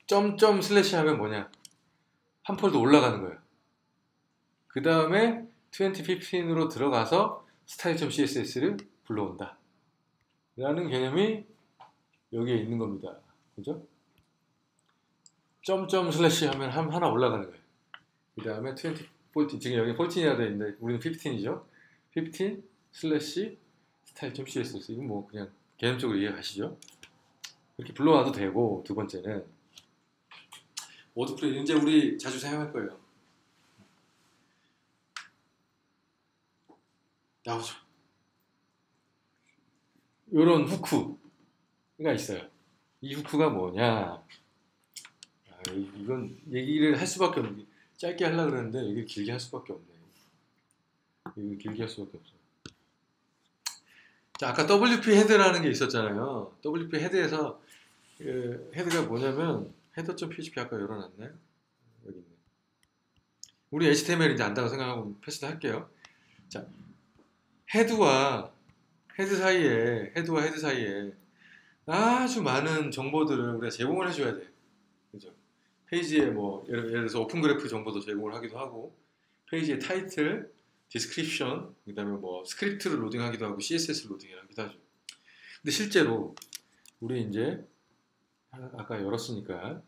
점점 슬래시 하면 뭐냐? 한 폴더 올라가는 거예요. 그 다음에 2015으로 들어가서 style.css를 불러온다. 라는 개념이 여기에 있는 겁니다. 그죠? 점점 슬래시 하면 하나 올라가는 거예요. 그 다음에 20, 14, 지금 여기 14이라고 되어 있는데 우리는 15이죠. 15 슬래시 style.css. 이건 뭐 그냥 개념적으로 이해가시죠? 이렇게 불러와도 되고, 두 번째는 워드프레스, 이제 우리 자주 사용할 거예요. 나오죠. 요런 후크가 있어요. 이 후크가 뭐냐? 이건 얘기를 할 수밖에 없는, 짧게 하려고 그랬는데 얘기를 길게 할 수밖에 없네. 얘기를 길게 할 수밖에 없어요. 자, 아까 WP 헤드라는 게 있었잖아요. WP 헤드에서 헤드가 뭐냐면 header.php 아까 열어놨나요? 여기 있네. 우리 HTML 이제 안다고 생각하고 패스도 할게요. 자, 헤드와 헤드 사이에 아주 많은 정보들을 우리가 제공을 해줘야 돼. 그죠? 페이지에 뭐 예를 들어서 오픈 그래프 정보도 제공을 하기도 하고, 페이지의 타이틀, 디스크립션, 그 다음에 뭐 스크립트를 로딩하기도 하고 CSS를 로딩하기도 하죠. 근데 실제로 우리 이제 아까 열었으니까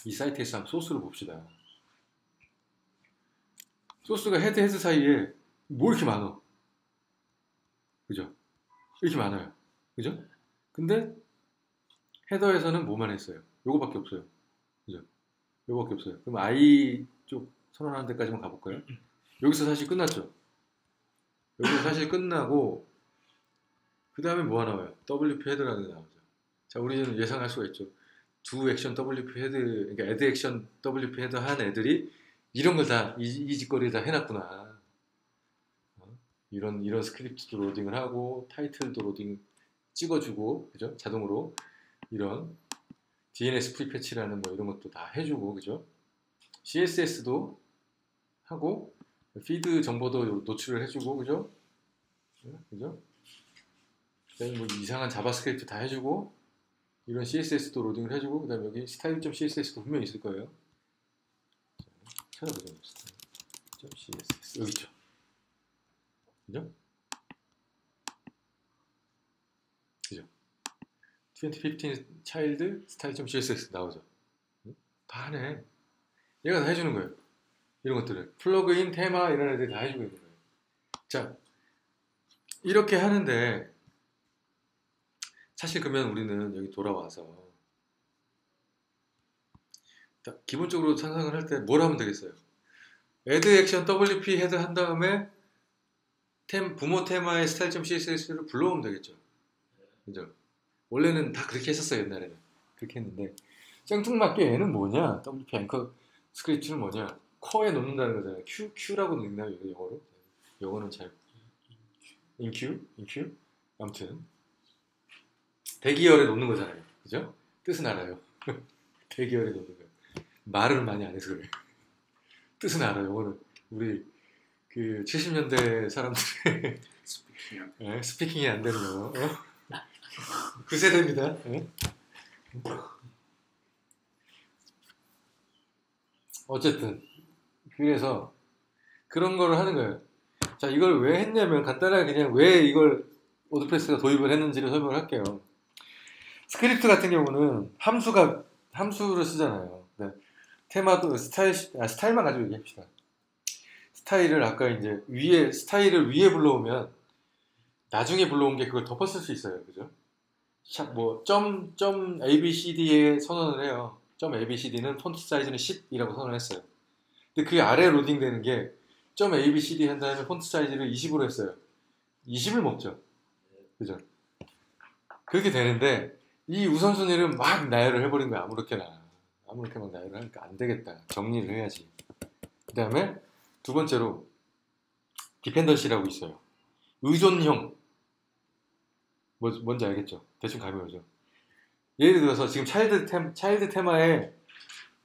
이 사이트에서 한번 소스를 봅시다. 소스가 헤드 사이에 뭐 이렇게 많아? 그죠? 이렇게 많아요. 그죠? 근데 헤더에서는 뭐만 했어요? 요거밖에 없어요. 그죠? 요거밖에 없어요. 그럼 I 쪽 선언하는 데까지만 가볼까요? 여기서 사실 끝났죠? 여기서 사실 끝나고 그 다음에 뭐가 나와요? WP 헤드라는 게 나오죠. 자, 우리는 예상할 수가 있죠. 두 액션 WP 헤드, 그러니까 add 액션 WP 헤드 한 애들이 이런 걸 다, 이 짓거리 다 해놨구나. 이런 스크립트도 로딩을 하고, 타이틀도 로딩 찍어주고, 그죠? 자동으로. 이런 DNS 프리패치라는 뭐 이런 것도 다 해주고, 그죠? CSS도 하고, 피드 정보도 노출을 해주고, 그죠? 그죠? 그다음에 뭐 이상한 자바스크립트 다 해주고, 이런 CSS도 로딩을 해주고, 그 다음에 여기 style.css도 분명히 있을 거예요. 자, 찾아보죠. style.css. 여기 있죠. 그죠? 그죠? 2015 child style.css 나오죠. 다 하네. 얘가 다 해주는 거예요. 이런 것들을. 플러그인, 테마 이런 애들이 다 해주고 있는 거예요. 자, 이렇게 하는데 사실 그러면 우리는 여기 돌아와서 기본적으로 상상을 할 때 뭘 하면 되겠어요? add 액션 WP 헤드 한 다음에 부모 테마의 style.css를 불러오면 되겠죠. 그죠? 원래는 다 그렇게 했었어요. 옛날에는. 그렇게 했는데 생뚱맞게 얘는 뭐냐? WP 앵커 스크립트는 뭐냐? 커에 놓는다는 거잖아요. Q라고 읽나요? 영어로? 영어는 잘 inq? 아무튼 대기열에 놓는 거잖아요. 그죠? 뜻은 알아요. 대기열에 놓는 거예요. 말을 많이 안 해서 그래요. 뜻은 알아요. 영어는 우리 그 70년대 사람들의 스피킹이 안 되는 거. 그 세대입니다. 어쨌든 그래서 그런 거를 하는 거예요. 자, 이걸 왜 했냐면 간단하게 그냥 왜 이걸 워드프레스가 도입을 했는지를 설명을 할게요. 스크립트 같은 경우는 함수를 쓰잖아요. 네. 테마도 스타일만 가지고 얘기합시다. 스타일을 아까 이제 스타일을 위에 불러오면 나중에 불러온 게 그걸 덮었을 수 있어요. 그죠? 뭐 ABCD에 선언을 해요. ABCD는 폰트 사이즈는 10이라고 선언했어요. 근데 그 아래 로딩되는 게 ABCD 한 다음에 폰트 사이즈를 20으로 했어요. 20을 먹죠. 그죠? 그렇게 되는데 이 우선순위를 막 나열을 해버린 거야. 아무렇게나 막 나열을 하니까 안 되겠다. 정리를 해야지. 그 다음에 두 번째로 디펜던시라고 있어요. 의존형. 뭔지 알겠죠? 대충 감이 오죠. 예를 들어서 지금 차일드 테마에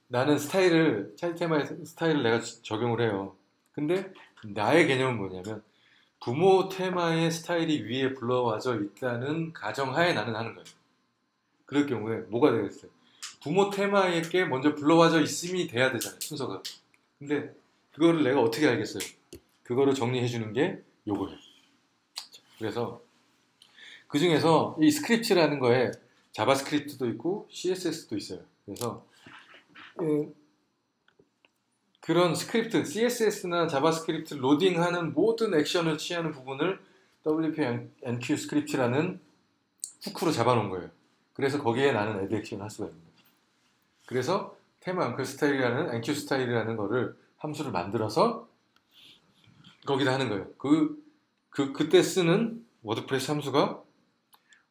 나는 차일드 테마의 스타일을 내가 적용을 해요. 근데 나의 개념은 뭐냐면 부모 테마의 스타일이 위에 불러와져 있다는 가정하에 나는 하는 거예요. 그럴 경우에 뭐가 되겠어요? 부모 테마에게 먼저 불러와져 있음이 돼야 되잖아요, 순서가. 근데 그거를 내가 어떻게 알겠어요? 그거를 정리해 주는 게 요거예요. 그래서 그 중에서 이 스크립트라는 거에 자바스크립트도 있고 CSS도 있어요. 그래서 그런 스크립트, CSS나 자바스크립트 로딩하는 모든 액션을 취하는 부분을 WP-enqueue 스크립트라는 후크로 잡아놓은 거예요. 그래서 거기에 나는 애드 액션을 할 수가 있는 거예요. 그래서 테마 앵커 스타일이라는 enqueue 스타일이라는 거를 함수를 만들어서 거기다 하는 거예요. 그때 쓰는 워드프레스 함수가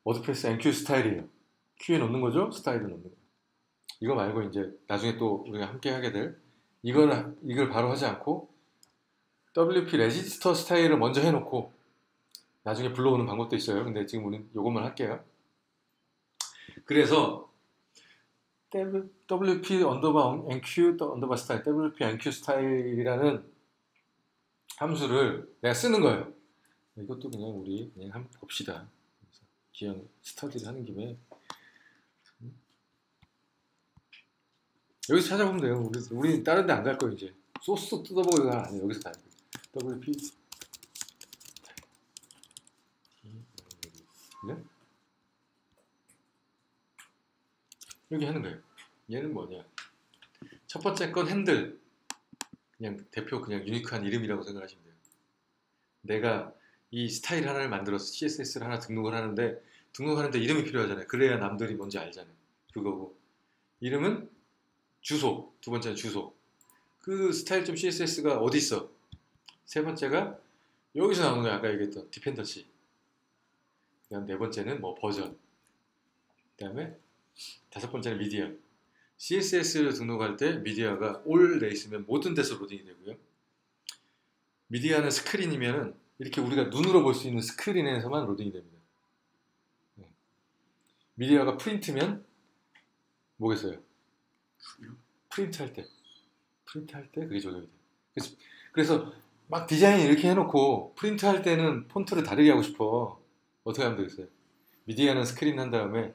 워드프레스 enqueue 스타일이에요. 큐에 넣는 거죠. 스타일을 넣는 거예요. 이거 말고 이제 나중에 또 우리가 함께 하게 될 이걸 바로 하지 않고 WP 레지스터 스타일을 먼저 해놓고 나중에 불러오는 방법도 있어요. 근데 지금 우리는 이것만 할게요. 그래서 WP 언더바 enqueue 언더바 스타일, WP enqueue 스타일이라는 함수를 내가 쓰는 거예요. 이것도 그냥 우리 그냥 한번 봅시다. 그냥 스터디를 하는 김에 여기서 찾아보면 돼요. 우리 다른 데 안 갈 거예요. 이제 소스 뜯어보고 이거 안 해요. 여기서 다 해요. WP 네? 이렇게 하는 거예요. 얘는 뭐냐? 첫 번째 건 핸들, 그냥 대표 그냥 유니크한 이름이라고 생각하시면 돼요. 내가 이 스타일 하나를 만들어서 CSS를 하나 등록을 하는데 이름이 필요하잖아요. 그래야 남들이 뭔지 알잖아요. 그거고 이름은 주소, 두 번째는 주소. 그 style.css가 어디 있어? 세 번째가 여기서 나오는 거야. 아까 얘기했던 디펜던시. 그다음 네 번째는 뭐 버전. 그다음에 다섯 번째는 미디어. CSS를 등록할 때 미디어가 all 돼 있으면 모든 데서 로딩이 되고요. 미디어는 스크린이면은 이렇게 우리가 눈으로 볼 수 있는 스크린에서만 로딩이 됩니다. 미디어가 프린트면 뭐겠어요? 프린트 할 때 그게 조정이 돼요. 그래서 막 디자인 이렇게 해놓고 프린트 할 때는 폰트를 다르게 하고 싶어. 어떻게 하면 되겠어요? 미디어는 스크린 한 다음에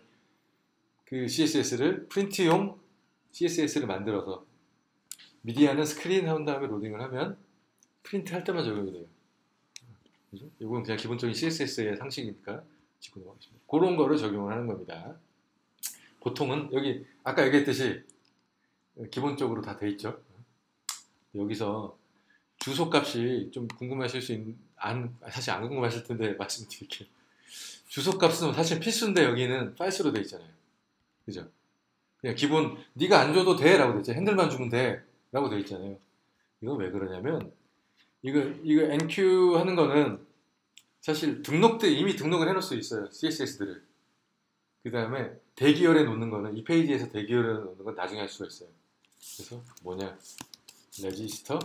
그 CSS를 프린트용 CSS를 만들어서 미디어는 스크린 한 다음에 로딩을 하면 프린트 할 때만 적용이 돼요. 그죠? 이건 그냥 기본적인 CSS의 상식이니까 짚고 넘어가겠습니다. 그런 거를 적용을 하는 겁니다. 보통은 여기 아까 얘기했듯이 기본적으로 다 돼 있죠. 여기서 주소 값이 좀 궁금하실 수 있는, 사실 안 궁금하실 텐데 말씀드릴게요. 주소 값은 사실 필수인데 여기는 파일스로 돼 있잖아요. 그죠? 그냥 기본 네가 안 줘도 돼 라고 돼 있잖아요. 핸들만 주면 돼 라고 돼 있잖아요. 이거 왜 그러냐면 이거 enqueue 하는 거는 사실 이미 등록을 해놓을 수 있어요. CSS들을. 그 다음에 대기열에 놓는 거는 이 페이지에서 대기열에 놓는 건 나중에 할 수가 있어요. 그래서 뭐냐? 레지스터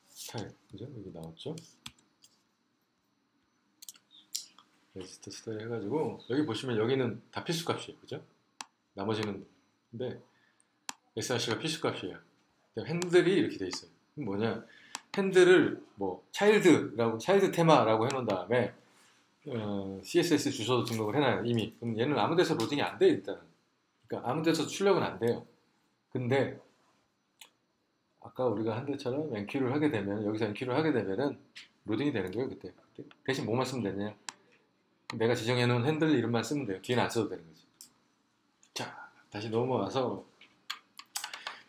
스타일. 그죠? 여기 나왔죠? 레지스터 스타일 해가지고 여기 보시면 여기는 다 필수 값이에요. 그죠? 나머지는 근데 SRC가 필수 값이에요. 핸들이 이렇게 돼 있어요. 뭐냐? 핸들을 뭐 차일드 테마라고 해놓은 다음에 CSS 주소도 등록을 해놔요. 이미. 그럼 얘는 아무 데서 로딩이 안 돼 일단은. 그러니까 아무 데서 출력은 안 돼요. 근데 아까 우리가 한 데처럼 enqueue를 하게 되면 여기서 enqueue를 하게 되면은 로딩이 되는 거예요. 그때. 대신 뭐만 쓰면 되냐? 내가 지정해놓은 핸들 이름만 쓰면 돼요. 뒤에는 안 써도 되는 거지. 자, 다시 넘어와서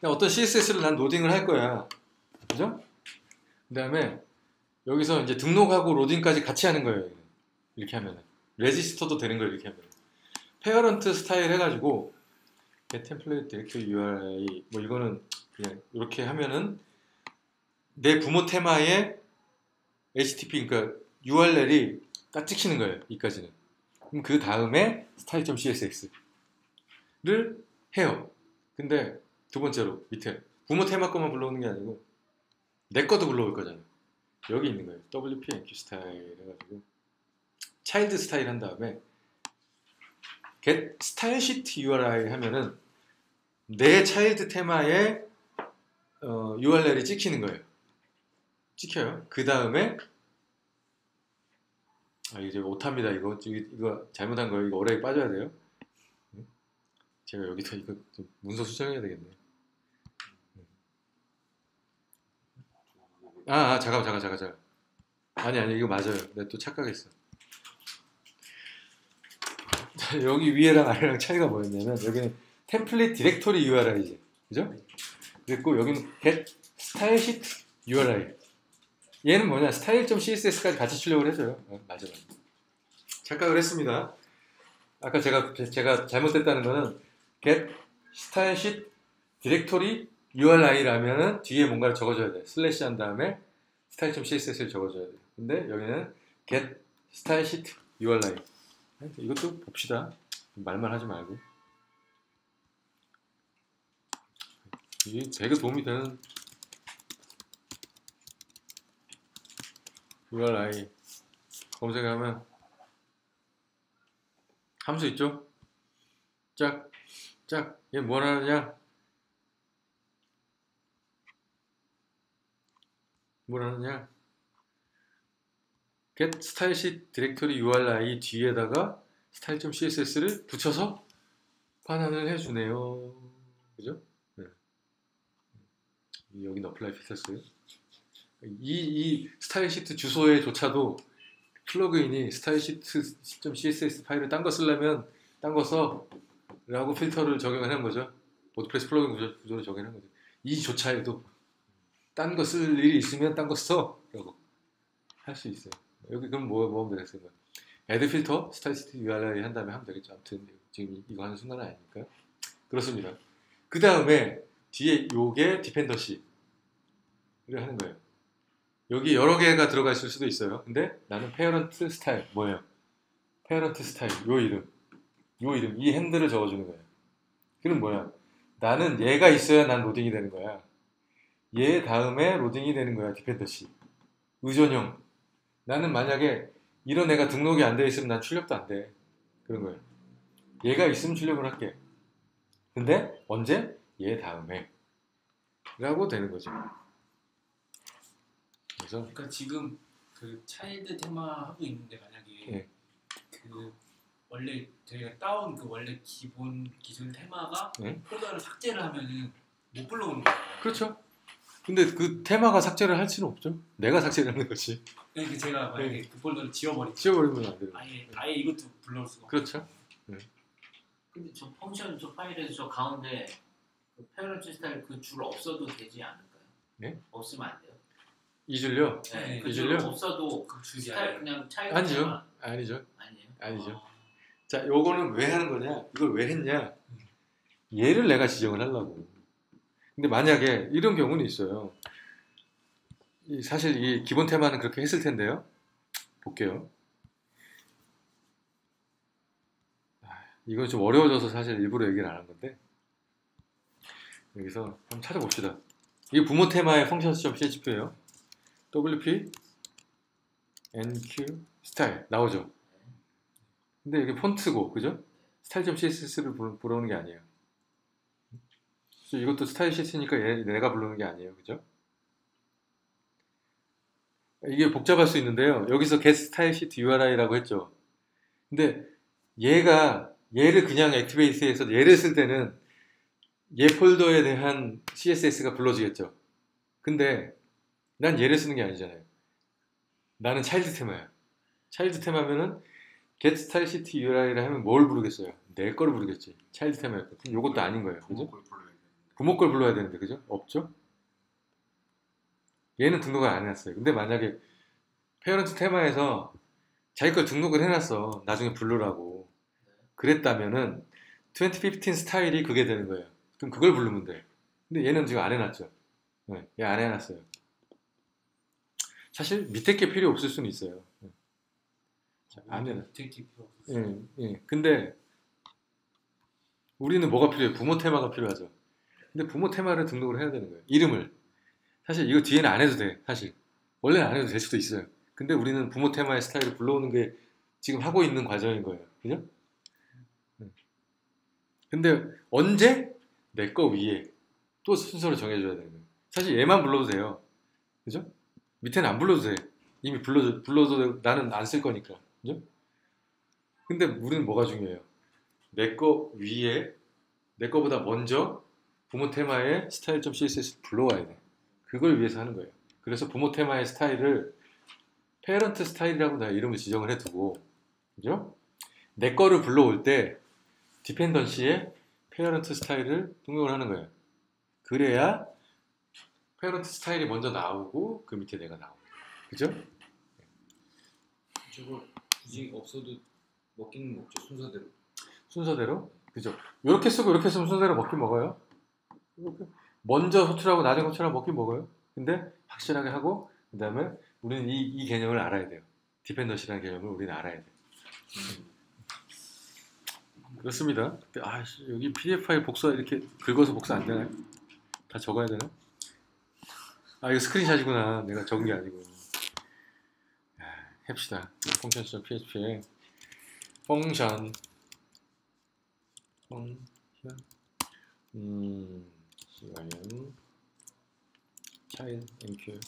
어떤 CSS를 난 로딩을 할 거야. 그죠? 그 다음에 여기서 이제 등록하고 로딩까지 같이 하는 거예요. 이렇게 하면은. 레지스터도 되는 거예요. 이렇게 하면. 페어런트 스타일 해가지고 get template directory URI 뭐 이거는 그냥 이렇게 하면은 내 부모 테마에 HTTP 그러니까 URL이 딱 찍히는 거예요. 이까지는. 그럼 그 다음에 style.css를 해요. 근데 두 번째로 밑에 부모 테마 것만 불러오는 게 아니고 내 것도 불러올 거잖아요. 여기 있는 거예요. WP enqueue 스타일 해가지고 차일드 스타일 한 다음에 get style sheet URI 하면은 내 차일드 테마에 URL이 찍히는 거예요. 찍혀요. 그 다음에 아, 이제 오타입니다. 이거 잘못한 거예요. 이거 오래 빠져야 돼요. 제가 여기서 이거 좀 문서 수정해야 되겠네. 잠깐. 아니, 이거 맞아요. 내가 또 착각했어. 여기 위에랑 아래랑 차이가 뭐였냐면, 여기는 템플릿 디렉토리 URI지. 그죠? 그리고 여기는 get style sheet URI. 얘는 뭐냐? style.css까지 같이 출력을 해줘요. 맞아. 착각을 했습니다. 아까 제가 잘못됐다는 거는 get style sheet 디렉토리 URI라면은 뒤에 뭔가를 적어줘야 돼. 슬래시 한 다음에 style.css를 적어줘야 돼. 근데 여기는 get style sheet URI. 이것도 봅시다. 말만 하지 말고. 이게 되게 도움이 되는 URI 검색하면 함수 있죠? 짝 얘 뭐라느냐? get style sheet 디렉토리 URI 뒤에다가 style.css를 붙여서 반환을 해주네요. 그죠? 네. 여기 어플라이 피터스. 이 스타일 시트 주소에조차도 플러그인이 스타일 시트.css 파일을 딴 거 쓰려면 딴 거 써 라고 필터를 적용하는 거죠. 워드프레스 플러그인 구조를 적용하는 거죠. 이조차에도 딴 거 쓸 일이 있으면 딴 거 써 라고 할 수 있어요. 여기 그럼 뭐 하면 되겠어요? add 필터 스타일 시트 URI 한 다음에 하면 되겠죠. 아무튼 지금 이거 하는 순간 아니니까요. 그렇습니다. 그 다음에 뒤에 요게 디펜던시를 하는 거예요. 여기 여러 개가 들어가 있을 수도 있어요. 근데 나는 페어런트 스타일 뭐예요? 페어런트 스타일 요 이름 이 핸들을 적어주는 거예요. 그럼 뭐야? 나는 얘가 있어야 난 로딩이 되는 거야. 얘 다음에 로딩이 되는 거야. 디펜던시 의존형. 나는 만약에 이런 애가 등록이 안 돼 있으면 난 출력도 안 돼. 그런 거예요. 얘가 있으면 출력을 할게. 근데 언제? 얘 다음에 라고 되는 거죠. 그래서 그러니까 지금 그 차일드 테마 하고 있는데 만약에 네. 그 원래 저희가 따온 그 원래 기본 기술 테마가 네. 폴더를 삭제를 하면은 못 불러오는 거예요. 그렇죠. 근데 그 테마가 삭제를 할 수는 없죠. 내가 삭제를 하는 거지. 그러니까 제가 만약에 그 폴더를 지워버리면 지워버리면 안 되는 거죠. 아예 이것도 불러올 수가 없어요. 그렇죠. 근데 저 펑션 저 파일에서 저 가운데 그 페어런트 스타일 그 줄 없어도 되지 않을까요? 네? 없으면 안 돼요? 이 줄요? 네, 이 그 줄 줄요? 없어도 그 줄이 스타일 그냥 차일드 아니죠. 테마 아니죠. 아니에요? 아니죠. 자, 요거는 왜 하는 거냐? 이걸 왜 했냐? 얘를 내가 지정을 하려고. 근데 만약에 이런 경우는 있어요. 사실 이 기본 테마는 그렇게 했을 텐데요. 볼게요. 이건 좀 어려워져서 사실 일부러 얘기를 안 한 건데 여기서 한번 찾아봅시다. 이게 부모 테마의 functions.php예요. wp nq style 나오죠. 근데 이게 폰트고, 그죠? style.css를 불러오는 게 아니에요. 그래서 이것도 스타일 시트니까 내가 부르는 게 아니에요, 그죠? 이게 복잡할 수 있는데요. 여기서 get style sheet URI라고 했죠. 근데 얘를 그냥 액티베이트해서 얘를 쓸 때는 얘 폴더에 대한 CSS가 불러지겠죠. 근데 난 얘를 쓰는 게 아니잖아요. 나는 차일드 테마야. 차일드 테마면은 get style sheet URI를 하면 뭘 부르겠어요? 내 거를 부르겠지. 차일드 테마였고. 그럼 이것도 아닌 거예요. 그죠? 부모 걸 불러야 되는데, 그죠? 없죠? 얘는 등록을 안 해놨어요. 근데 만약에 페어런트 테마에서 자기 걸 등록을 해놨어. 나중에 부르라고. 그랬다면은 2015 스타일이 그게 되는 거예요. 그럼 그걸 부르면 돼. 근데 얘는 지금 안 해놨죠. 네, 얘 안 해놨어요. 사실 밑에 게 필요 없을 수는 있어요. 안 해놨. 근데 우리는 뭐가 필요해요? 부모 테마가 필요하죠. 근데 부모 테마를 등록을 해야 되는 거예요. 이름을. 사실 이거 뒤에는 안 해도 돼. 사실 원래는 안 해도 될 수도 있어요. 근데 우리는 부모 테마의 스타일을 불러오는 게 지금 하고 있는 과정인 거예요. 그죠? 근데 언제? 내 거 위에 또 순서를 정해줘야 되는 거예요. 사실 얘만 불러도 돼요. 그죠? 밑에는 안 불러도 돼. 이미 불러도 나는 안 쓸 거니까. 그죠? 근데 우리는 뭐가 중요해요? 내 거 위에 내 거보다 먼저 부모 테마의 style.css를 불러와야 돼. 그걸 위해서 하는 거예요. 그래서 부모 테마의 스타일을 페어런트 스타일이라고 내가 이름을 지정을 해두고, 그죠? 내 거를 불러올 때 디펜던시에 페어런트 스타일을 등록을 하는 거예요. 그래야 페어런트 스타일이 먼저 나오고 그 밑에 내가 나오고, 그죠? 저거 굳이 없어도 먹기는 먹죠, 순서대로. 순서대로, 그죠? 이렇게 쓰고 이렇게 쓰면 순서대로 먹긴 먹어요. 이렇게. 먼저 호출하고 나중에 호출하고 먹긴 먹어요. 근데 확실하게 하고 그 다음에 우리는 이 개념을 알아야 돼요. 디펜던시라는 개념을 우리는 알아야 돼요. 그렇습니다. 아, 여기 PDF 파일 복사 이렇게 긁어서 복사 안 되나요? 다 적어야 되나? 아, 이거 스크린샷이구나. 내가 적은 게 아니고. 합시다. 펑션.php에 펑션 CYM child enq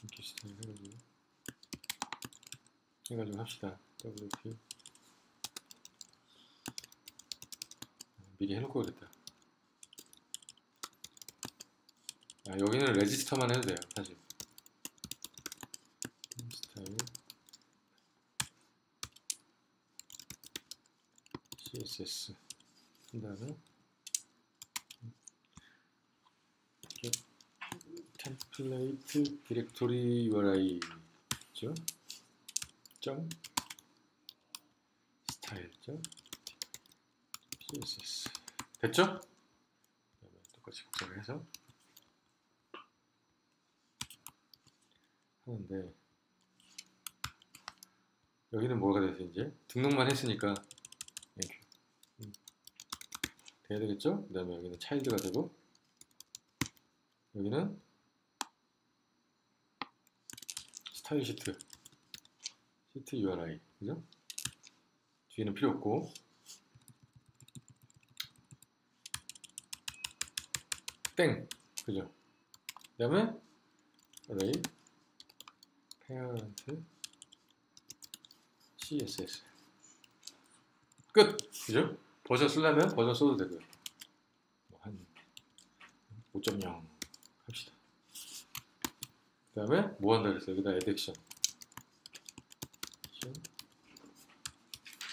이렇게 스타일 해가지고 합시다. WP 미리 해놓고 그랬다. 아, 여기는 레지스터만 해도 돼요, 사실. 스타일 CSS 한 다음에 템플레이트 디렉토리 URI 죠? 점 스타일 점 CSS 됐죠? 똑같이 복사를 해서 하는데 여기는 뭐가 돼서 이제 등록만 했으니까 이렇게 돼야 되겠죠? 그 다음에 여기는 차일드가 되고 여기는 스타일 시트 URI 그죠? 뒤에는 필요 없고 땡 그죠? 그 다음에 array parent CSS 끝! 그죠? 버전 쓰려면 버전 써도 되고요. 한 5.0 합시다. 그 다음에 뭐 한다 그랬어요? 여기다 add action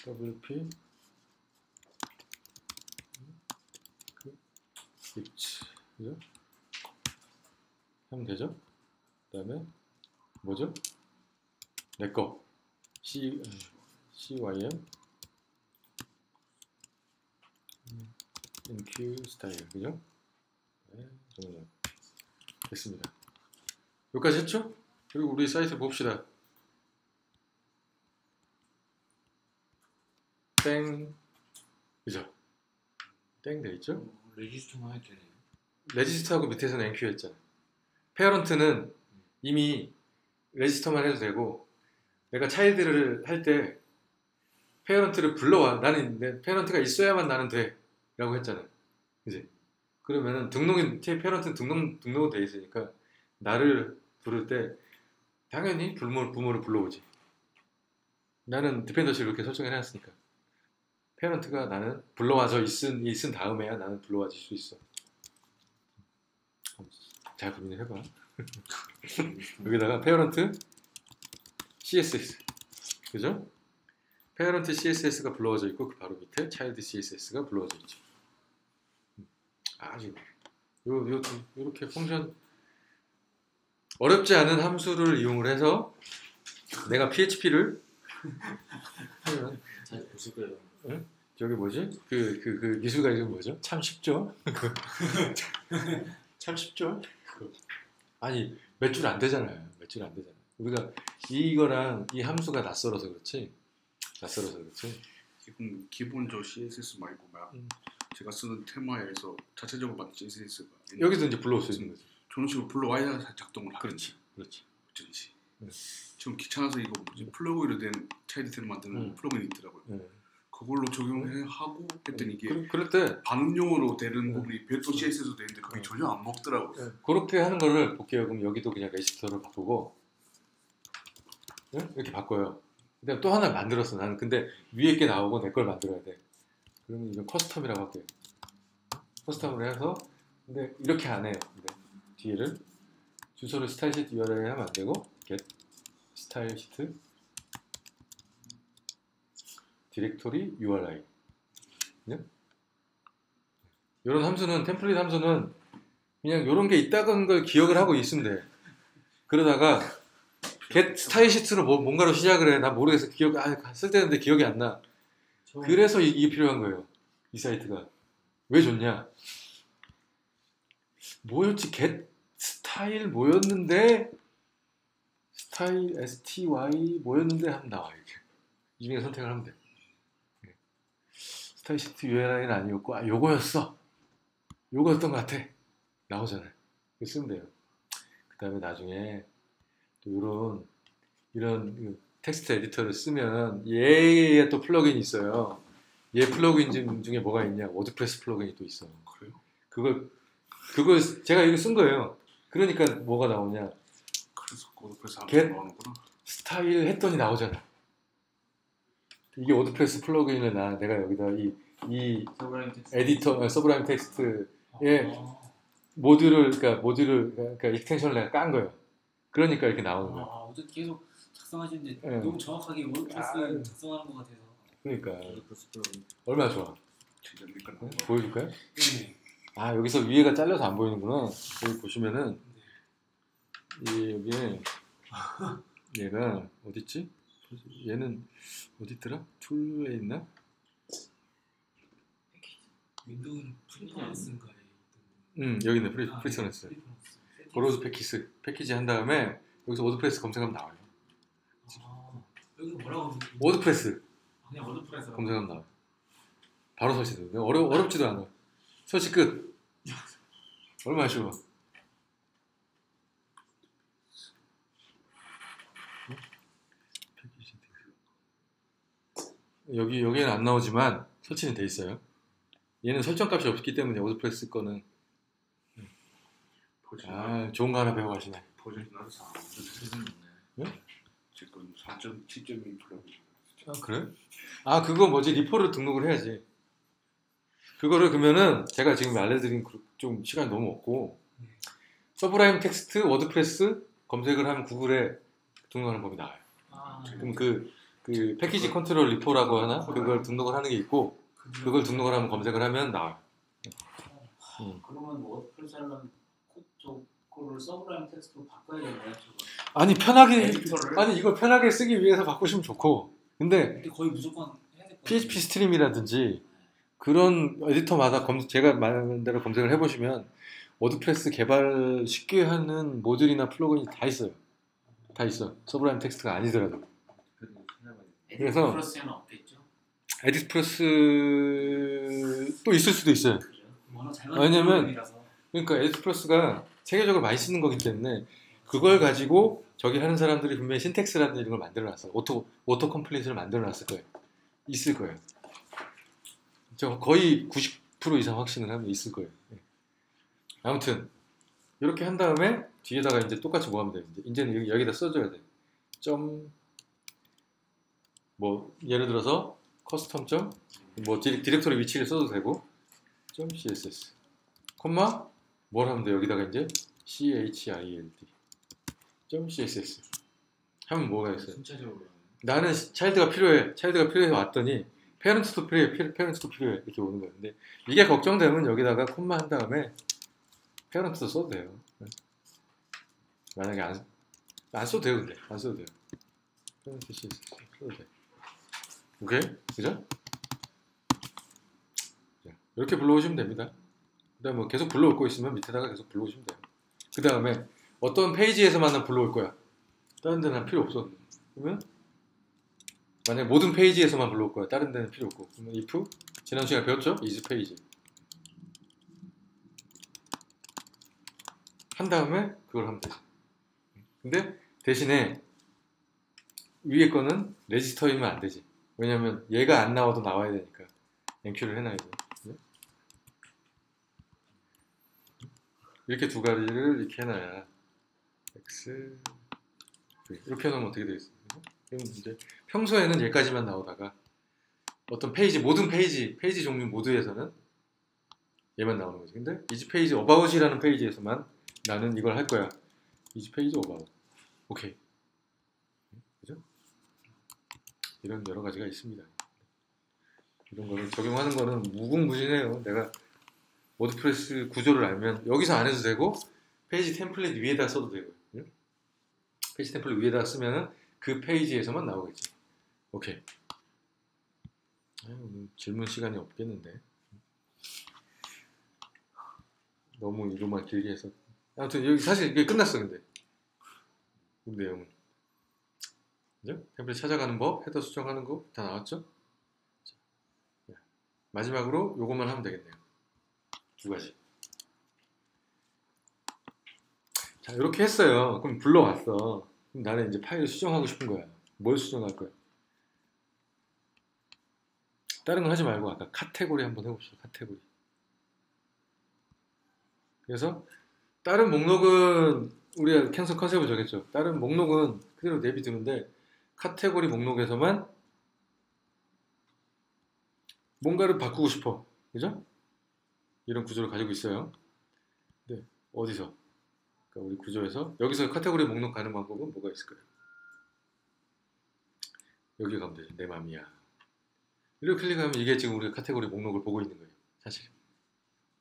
WP 입치 그죠? 하면 되죠? 그 다음에 뭐죠? 내꺼 CYM enq 스타일 그죠? 네, 정말 됐습니다. 여기까지 했죠? 그리고 우리 사이트 봅시다. 땡 그죠? 땡 돼있죠? 레지스터만 해도 되네요. 레지스터하고 밑에서는 enq 했잖아. 페어런트는 이미 레지스터만 해도 되고 내가 차일드를 할 때 페어런트를 불러와. 나는 내 페어런트가 있어야만 나는 돼 라고 했잖아. 그지? 그러면은 페어런트는 등록은 돼 있으니까 나를 부를 때 당연히 부모를 불러오지. 나는 디펜던시를 그렇게 설정해 놨으니까 페어런트가 나는 불러와서 있은 다음에야 나는 불러와질 수 있어. 잘 고민을 해봐. 여기다가 페어런트 CSS 그죠? 페어런트 CSS가 불러와져 있고 그 바로 밑에 차일드 CSS가 불러와져 있죠. 아주 요렇게 펑션 어렵지 않은 함수를 이용을 해서 내가 PHP를 잘 보실 거예요. 응? 저기 뭐지? 그 미술가 이름 뭐죠? 참 쉽죠? 참 쉽죠? 아니 몇 줄 안 되잖아요. 몇 줄 안 되잖아요. 우리가 이거랑 이 함수가 낯설어서 그렇지. 지금 기본 저 CSS 말고 막 제가 쓰는 테마에서 자체적으로 만든 CSS가 여기서 이제 불러올 수 있는 거지. 저런 식으로 불러와야 작동을 하고 그렇지. 어쩐지 지금 귀찮아서 이거 뭐지 플러그인으로 된 차일드 테마 만드는 플러그인이 있더라고요. 그걸로 적용하고 했더니 이게 그럴 때 방용으로 되는 부분이 별도 CSS도 되는데 그게 전혀 안 먹더라고요. 그렇게 하는 거를 볼게요. 그럼 여기도 그냥 레지스터를 바꾸고 이렇게 바꿔요. 그다음 또 하나 만들었어. 나는 근데 위에 게 나오고 내 걸 만들어야 돼. 그러면 이거 커스텀이라고 할게요. 커스텀을 해서 근데 이렇게 안 해요. 근데 뒤에를 주소를 스타일 시트 URL에 하면 안 되고 get 스타일 시트 디렉토리 URI 이런 함수는 템플릿 함수는 그냥 이런 게 있다는 걸 기억을 하고 있으면 돼. 그러다가 get 스타일 시트로 뭔가로 시작을 해. 나 모르겠어. 쓸 때는데 기억이 안 나. 그래서 이게 필요한 거예요. 이 사이트가 왜 좋냐? 뭐였지? get 스타일 뭐였는데 스타일 STY 뭐였는데 하면 나와 이렇게. 이 중에 선택을 하면 돼. 스타일 시트 URI는 아니었고 요거였어. 요거였던 것 같아. 나오잖아요. 이거 쓰면 돼요. 그 다음에 나중에 또 이런 텍스트 에디터를 쓰면 얘의 또 플러그인이 있어요. 얘 플러그인 중에 뭐가 있냐? 워드프레스 플러그인이 또 있어. 그래요? 그걸 제가 이거 쓴 거예요. 그러니까 뭐가 나오냐? 그래서 워드프레스 get 하면 나오는구나. 스타일 했더니 나오잖아. 이게 워드프레스 플러그인을 내가 여기다 이 서브라임 텍스트. 에디터 서브라임 텍스트에 모듈을 익스텐션을 내가 깐 거예요. 그러니까 이렇게 나오는 거예요. 어제 계속 작성하시는데 네. 너무 정확하게 워드프레스 작성하는 것 같아서. 그러니까 워드프레스 플러그인. 얼마나 좋아. 진짜 밀까? 보여줄까요? 네. 여기서 위에가 잘려서 안 보이는구나. 여기 보시면은 여기에 얘가 어딨지? 얘는 어디 있더라? 툴에 있나? 윈도우는 프리퍼런스인 거예요. 여기 있네. 프리터넌스. 브로우즈 패키지 한 다음에 여기서 워드프레스 검색하면 나와요. 여기 뭐라고? 워드프레스 그냥 워드프레스. 검색하면 나와요. 바로 설치돼요. 어렵지도 않아. 설치 끝. 얼마나 쉬워. 여기에는 안 나오지만 설치는 돼 있어요. 얘는 설정값이 없기 때문에 워드프레스 거는 좋은 거 하나 배워가시네. 버전이 나도 4. 네? 지금 4.7.2%. 그래? 그거 뭐지? 리포를 등록을 해야지. 그거를 그러면은 제가 지금 알려드린 좀 시간이 너무 없고 서브라임 텍스트 워드프레스 검색을 하면 구글에 등록하는 법이 나와요. 그럼 그 패키지 컨트롤 리포라고 하나? 그걸 등록을 하는 게 있고 그걸 등록을 하면 검색을 하면 나와요. 그러면 워드프레스 하려면 그거를 서브라임 텍스트로 바꿔야겠네요. 아니 편하게 에디터를? 이걸 편하게 쓰기 위해서 바꾸시면 좋고 근데 거의 무조건 해야 될 것 같아요. PHP 스트림이라든지 그런 에디터마다 제가 말하는 대로 검색을 해보시면 워드프레스 개발 쉽게 하는 모듈이나 플러그인이 다 있어요. 다 있어. 서브라임 텍스트가 아니더라도. 그래서 프로스에는 없겠죠. 에디트 플러스 또 있을 수도 있어요. 워낙 잘 왜냐면 만든 프로그램이라서. 그러니까 에디트 플러스가 세계적으로 많이 쓰는 거기 때문에 그걸 가지고 저기 하는 사람들이 분명히 신텍스라든지 이런 걸 만들어놨어요. 오토 컴플릿을 만들어놨을 거예요. 있을 거예요. 저 거의 90% 이상 확신을 하면 있을 거예요. 아무튼 이렇게 한 다음에 뒤에다가 이제 똑같이 뭐 하면 돼요. 이제는 여기다 써줘야 돼. 예를 들어서 커스텀 디렉토리 위치를 써도 되고 .css 콤마 뭘 하면 돼. 여기다가 이제 child .css 하면 뭐가 있어요? 순차적으로. 나는 차일드가 필요해서 왔더니 페런트도 필요해 이렇게 오는 거예요. 근데 이게 걱정되면 여기다가 콤마 한 다음에 페런트도 써도 돼요. 만약에 안 써도 돼요. 근데 안 써도 돼요. 페런트 CSS 써도 돼. 오케이? 그죠? 이렇게 불러오시면 됩니다. 그 다음에 뭐 계속 불러올 거 있으면 밑에다가 계속 불러오시면 돼요. 그 다음에 어떤 페이지에서만 불러올 거야. 다른 데는 필요 없어. 그러면 만약에 모든 페이지에서만 불러올 거야. 다른 데는 필요 없고. 그러면 if 지난 시간에 배웠죠? is 페이지 한 다음에 그걸 하면 되지. 근데 대신에 위에 거는 레지스터이면 안 되지. 왜냐면 얘가 안 나와도 나와야 되니까 enqueue를 해놔야죠. 그죠? 이렇게 두 가지를 이렇게 해놔야 x 이렇게 해놓으면 어떻게 되겠습니까? 그럼 이제 평소에는 얘까지만 나오다가 어떤 페이지 모든 페이지 종류 모두에서는 얘만 나오는 거지. 근데 each page about이라는 페이지에서만 나는 이걸 할 거야. each page about. 오케이. 그죠? 이런 여러 가지가 있습니다. 이런 거를 적용하는 거는 무궁무진해요. 내가 워드프레스 구조를 알면 여기서 안 해도 되고 페이지 템플릿 위에다 써도 되고. 응? 페이지 템플릿 위에다 쓰면은 그 페이지에서만 나오겠지. 오케이. 오늘 질문 시간이 없겠는데. 너무 이거만 길게 해서. 아무튼 여기 사실 이게 끝났어. 근데 이 내용은. 그죠? 템플릿 찾아가는 법, 헤더 수정하는 거 다 나왔죠? 자, 마지막으로 요것만 하면 되겠네요. 두 가지. 자, 이렇게 했어요. 그럼 불러왔어. 그럼 나는 이제 파일을 수정하고 싶은 거야. 뭘 수정할 거야? 다른 건 하지 말고 아까 카테고리 한번 해봅시다. 카테고리. 그래서 다른 목록은 우리가 캔슬 컨셉을 정했죠. 다른 목록은 그대로 내비두는데 카테고리 목록에서만 뭔가를 바꾸고 싶어. 그죠? 이런 구조를 가지고 있어요. 네, 어디서? 그러니까 우리 구조에서 여기서 카테고리 목록 가는 방법은 뭐가 있을까요? 여기 가면 되죠. 내 맘이야. 이렇게 클릭하면 이게 지금 우리가 카테고리 목록을 보고 있는 거예요. 사실.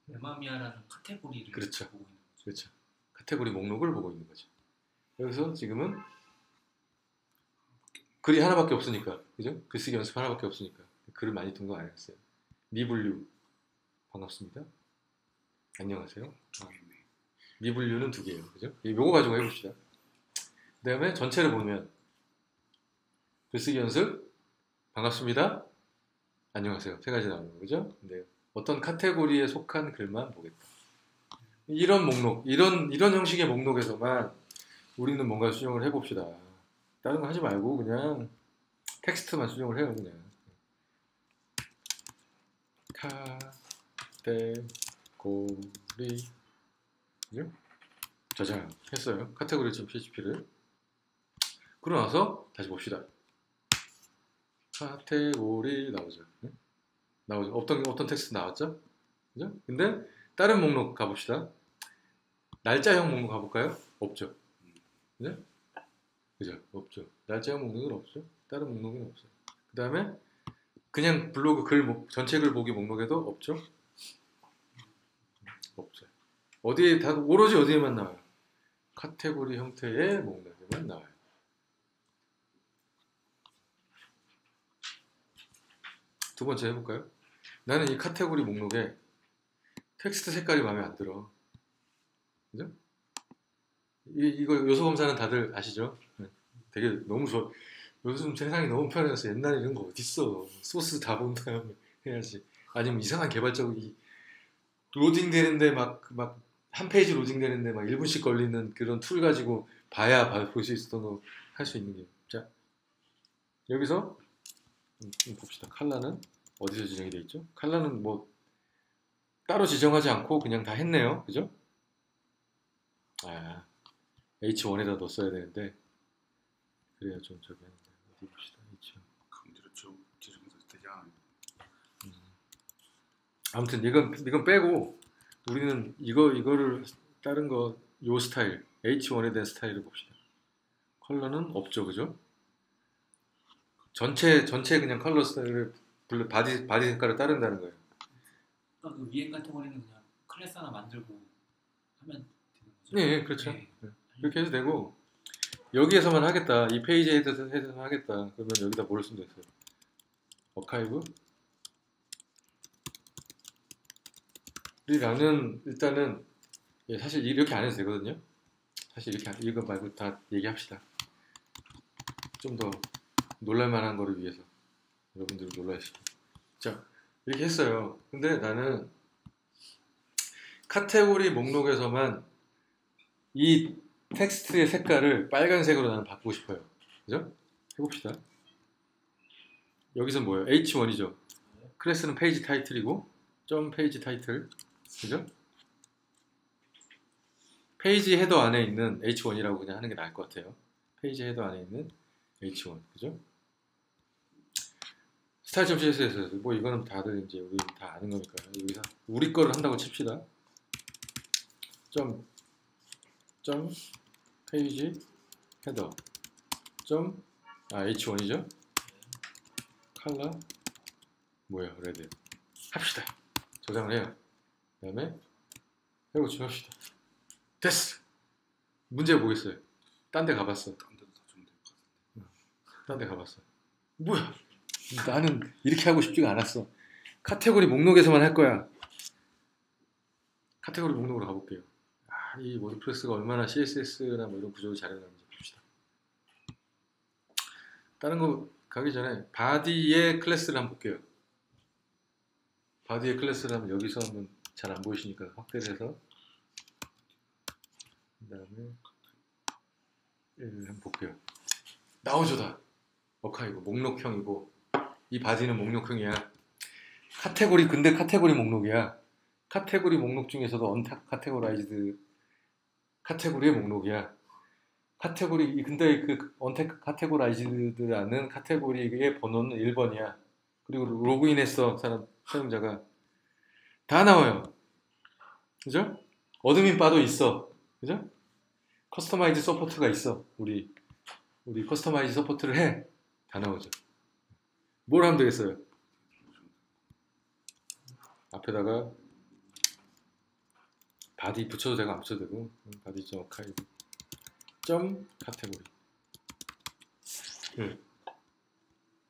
내 맘이야라는 카테고리를 그렇죠. 보고 있는 거죠. 그렇죠. 카테고리 목록을 보고 있는 거죠. 여기서 지금은 글이 하나밖에 없으니까, 그죠? 글쓰기 연습 하나밖에 없으니까 글을 많이 둔 거 아니었어요. 미분류 반갑습니다. 안녕하세요. 미분류는 두 개예요, 그죠? 요거 가지고 해봅시다. 그 다음에 전체를 보면 글쓰기 연습 반갑습니다. 안녕하세요. 세 가지 나오는 거죠? 근데 어떤 카테고리에 속한 글만 보겠다. 이런 목록, 이런 형식의 목록에서만 우리는 뭔가 수정을 해봅시다. 다른 거 하지 말고 그냥 텍스트만 수정을 해요. 그냥 카테고리 그죠? 저장 했어요. 카테고리.php를 그러고 나서 다시 봅시다. 카테고리 나오죠. 나오죠. 어떤 텍스트 나왔죠? 그죠? 근데 다른 목록 가봅시다. 날짜형 목록 가볼까요? 없죠. 그죠? 그죠? 없죠. 날짜형 목록은 없죠. 다른 목록은 없어요. 그 다음에 그냥 블로그 전체 글 보기 목록에도 없죠. 없어요. 어디에 다 오로지 어디에만 나와요? 카테고리 형태의 목록에만 나와요. 두 번째 해볼까요? 나는 이 카테고리 목록에 텍스트 색깔이 마음에 안 들어. 그죠? 이거 요소 검사는 다들 아시죠? 되게 너무 좋아. 요즘 세상이 너무 편해서 옛날에 이런 거 어딨어. 소스 다 본 다음에 해야지. 아니면 이상한 개발적이 로딩 되는데 막 한 페이지 로딩 되는데 막 1분씩 걸리는 그런 툴 가지고 봐야 볼 수 있었던 거 할 수 있는 게. 자, 여기서 봅시다. 컬러는 어디서 지정이 되어 있죠? 컬러는 뭐 따로 지정하지 않고 그냥 다 했네요. 그죠? 아, H1에다 넣었어야 되는데 그래야 좀 저기 하는데 어디 봅시다. H1. 강제로 지정해서 되지 않아요. 아무튼 이건 빼고 우리는 이거를 다른 거 요 스타일 H1에 대한 스타일을 봅시다. 컬러는 없죠, 그죠? 전체 그냥 컬러 스타일을 바디 색깔을 따른다는 거예요. 그러니까 그 위에 카테고리는 그냥 클래스 하나 만들고 하면 되는 거죠. 네, 그렇죠. 네. 그렇게 해도 되고 여기에서만 하겠다. 이 페이지에 해서만 하겠다. 그러면 여기다 뭘 쓰면 됐어요. 어카이브 라는 일단은 사실 이렇게 안 해도 되거든요. 사실 이거 말고 다 얘기합시다. 좀 더 놀랄만한 거를 위해서 여러분들이 놀라시고. 자, 이렇게 했어요. 근데 나는 카테고리 목록에서만 이 텍스트의 색깔을 빨간색으로 나는 바꾸고 싶어요. 그죠? 해봅시다. 여기서 뭐예요? H1이죠. 클래스는 페이지 타이틀이고 점 페이지 타이틀, 그죠? 페이지 헤더 안에 있는 H1이라고 그냥 하는 게 나을 것 같아요. 페이지 헤더 안에 있는 H1, 그죠? 스타일.css 뭐 이거는 다들 이제 우리 다 아는 거니까 여기서 우리 거를 한다고 칩시다. 점 페이지 헤더 H1이죠. 컬러 뭐야 레드 합시다. 저장을 해요. 그 다음에 해보죠. 합시다. 됐어. 문제가 뭐겠어요? 딴 데 가봤어. 딴 데도 다 주면 될 것 같은데. 딴 데 가봤어. 뭐야? 나는 이렇게 하고 싶지가 않았어. 카테고리 목록에서만 할 거야. 카테고리 목록으로 가볼게요. 이 워드프레스가 얼마나 CSS나 뭐 이런 구조를 잘해놨는지 봅시다. 다른 거 가기 전에 바디의 클래스를 한번 볼게요. 바디의 클래스를 하면 여기서 한번 잘 안 보이시니까 확대를 해서 그 다음에 한번 볼게요. 나오죠 다. 어카이고 목록형이고 이 바디는 목록형이야. 카테고리 근데 카테고리 목록이야. 카테고리 목록 중에서도 언택 카테고라이즈드 카테고리의 목록이야. 카테고리 근데 그 언택 카테고라이즈드라는 카테고리의 번호는 1번이야. 그리고 로그인했어 사용자가 다 나와요. 그죠? 어드민 바도 있어. 그죠? 커스터마이즈 서포트가 있어. 우리 커스터마이즈 서포트를 해. 다 나오죠. 뭘 하면 되겠어요? 앞에다가 바디 붙여도 되고 안 붙여도 되고 바디.카이브 점 카테고리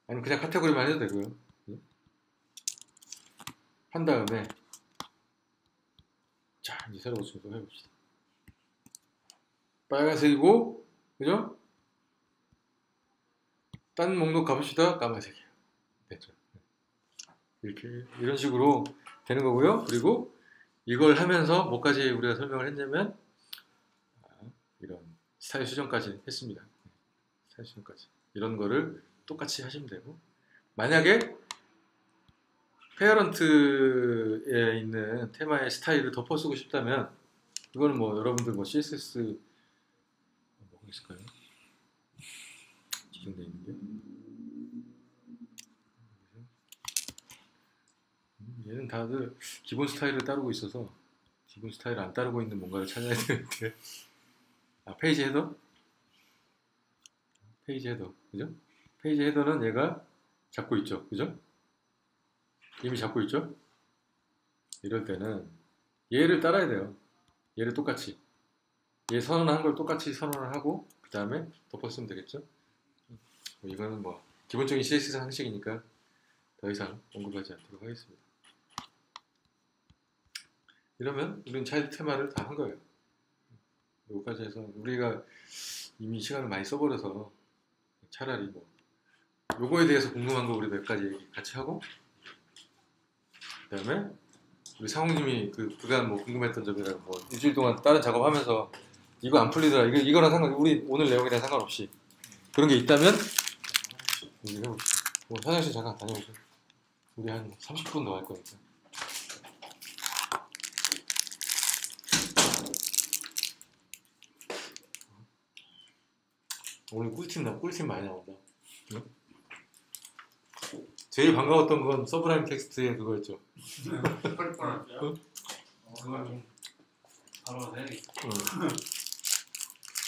아니면 그냥 카테고리만 해도 되고요. 한 다음에 자 이제 새로 붙여서 해봅시다. 빨간색이고 그죠? 딴 목록 가봅시다. 까만색이에요. 됐죠? 이렇게 이런 식으로 되는 거고요. 그리고 이걸 하면서 뭐까지 우리가 설명을 했냐면 이런 스타일 수정까지 했습니다. 스타일 수정까지 이런 거를 똑같이 하시면 되고 만약에 페어런트에 있는 테마의 스타일을 덮어 쓰고 싶다면 그거는 뭐 여러분들 뭐 CSS 뭐가 있을까요? 지정되어 있는데 얘는 다들 기본 스타일을 따르고 있어서 기본 스타일을 안 따르고 있는 뭔가를 찾아야 되는데 페이지 헤더? 페이지 헤더 그죠? 페이지 헤더는 얘가 잡고 있죠 그죠? 이미 잡고 있죠? 이럴 때는 얘를 따라야 돼요. 얘를 똑같이 얘 선언한 걸 똑같이 선언을 하고 그 다음에 덮었으면 되겠죠? 이거는 뭐 기본적인 CSS 상식이니까 더 이상 언급하지 않도록 하겠습니다. 이러면 우리는 차일드 테마를 다 한 거예요. 여기까지 해서 우리가 이미 시간을 많이 써버려서 차라리 뭐 요거에 대해서 궁금한 거 우리 몇 가지 얘기 같이 하고 그 다음에 우리 상욱님이 그간 뭐 궁금했던 점이랑 뭐 일주일 동안 다른 작업하면서 이거 안 풀리더라 이거랑 우리 오늘 내용이랑 상관없이 그런 게 있다면 우리 해봅시다. 뭐 화장실 잠깐 다녀오세요. 우리 한 30분 더 할 거니까. 오늘 꿀팁 많이 나온다. 응? 제일 반가웠던 건 서브라임 텍스트의 그거였죠. 그걸 좀 바로 해야겠다.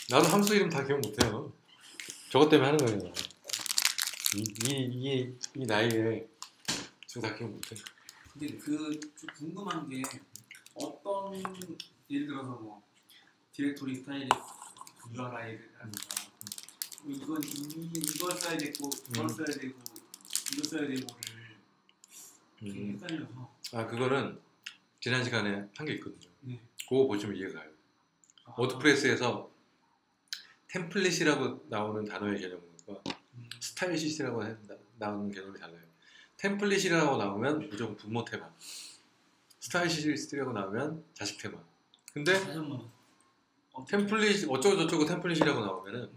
나도 함수 이름 다 기억 못해요. 저것 때문에 하는 거예요. 이 나이에 지금 다 기억 못해. 근데 좀 궁금한 게 어떤 예를 들어서 뭐 디렉토리 스타일이 URI라든가 이건 이걸 써야 되고 이걸 써야 되고 이걸 써야 되고를 되게 헷갈려서 그거는 지난 시간에 한 게 있거든요. 네. 그거 보시면 이해가 가요. 워드프레스에서 템플릿이라고 나오는 단어의 개념과 스타일시스라고 나오는 개념이 달라요. 템플릿이라고 나오면 무조건 부모 테마, 스타일시스라고 나오면 자식 테마. 근데 템플릿 어쩌고저쩌고 템플릿이라고 나오면은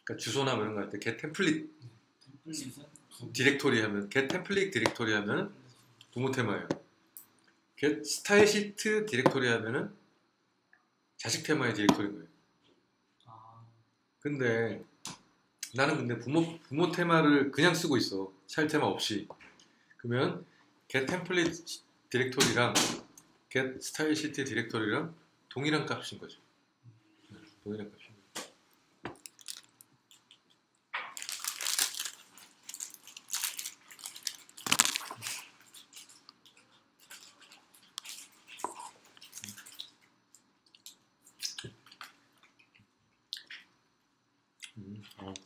그러니까 주소나 뭐 이런 거 할 때 get 템플릿 템플릿은 디렉토리 하면 get 템플릿 디렉토리 하면 부모 테마예요. get 스타일 시트 디렉토리 하면은 자식 테마의 디렉토리인 거예요. 아, 근데 나는 근데 부모 테마를 그냥 쓰고 있어. 차일 테마 없이. 그러면 get 템플릿 디렉토리랑 get 스타일 시트 디렉토리랑 동일한 값인 거죠. 동일한 값인 거죠.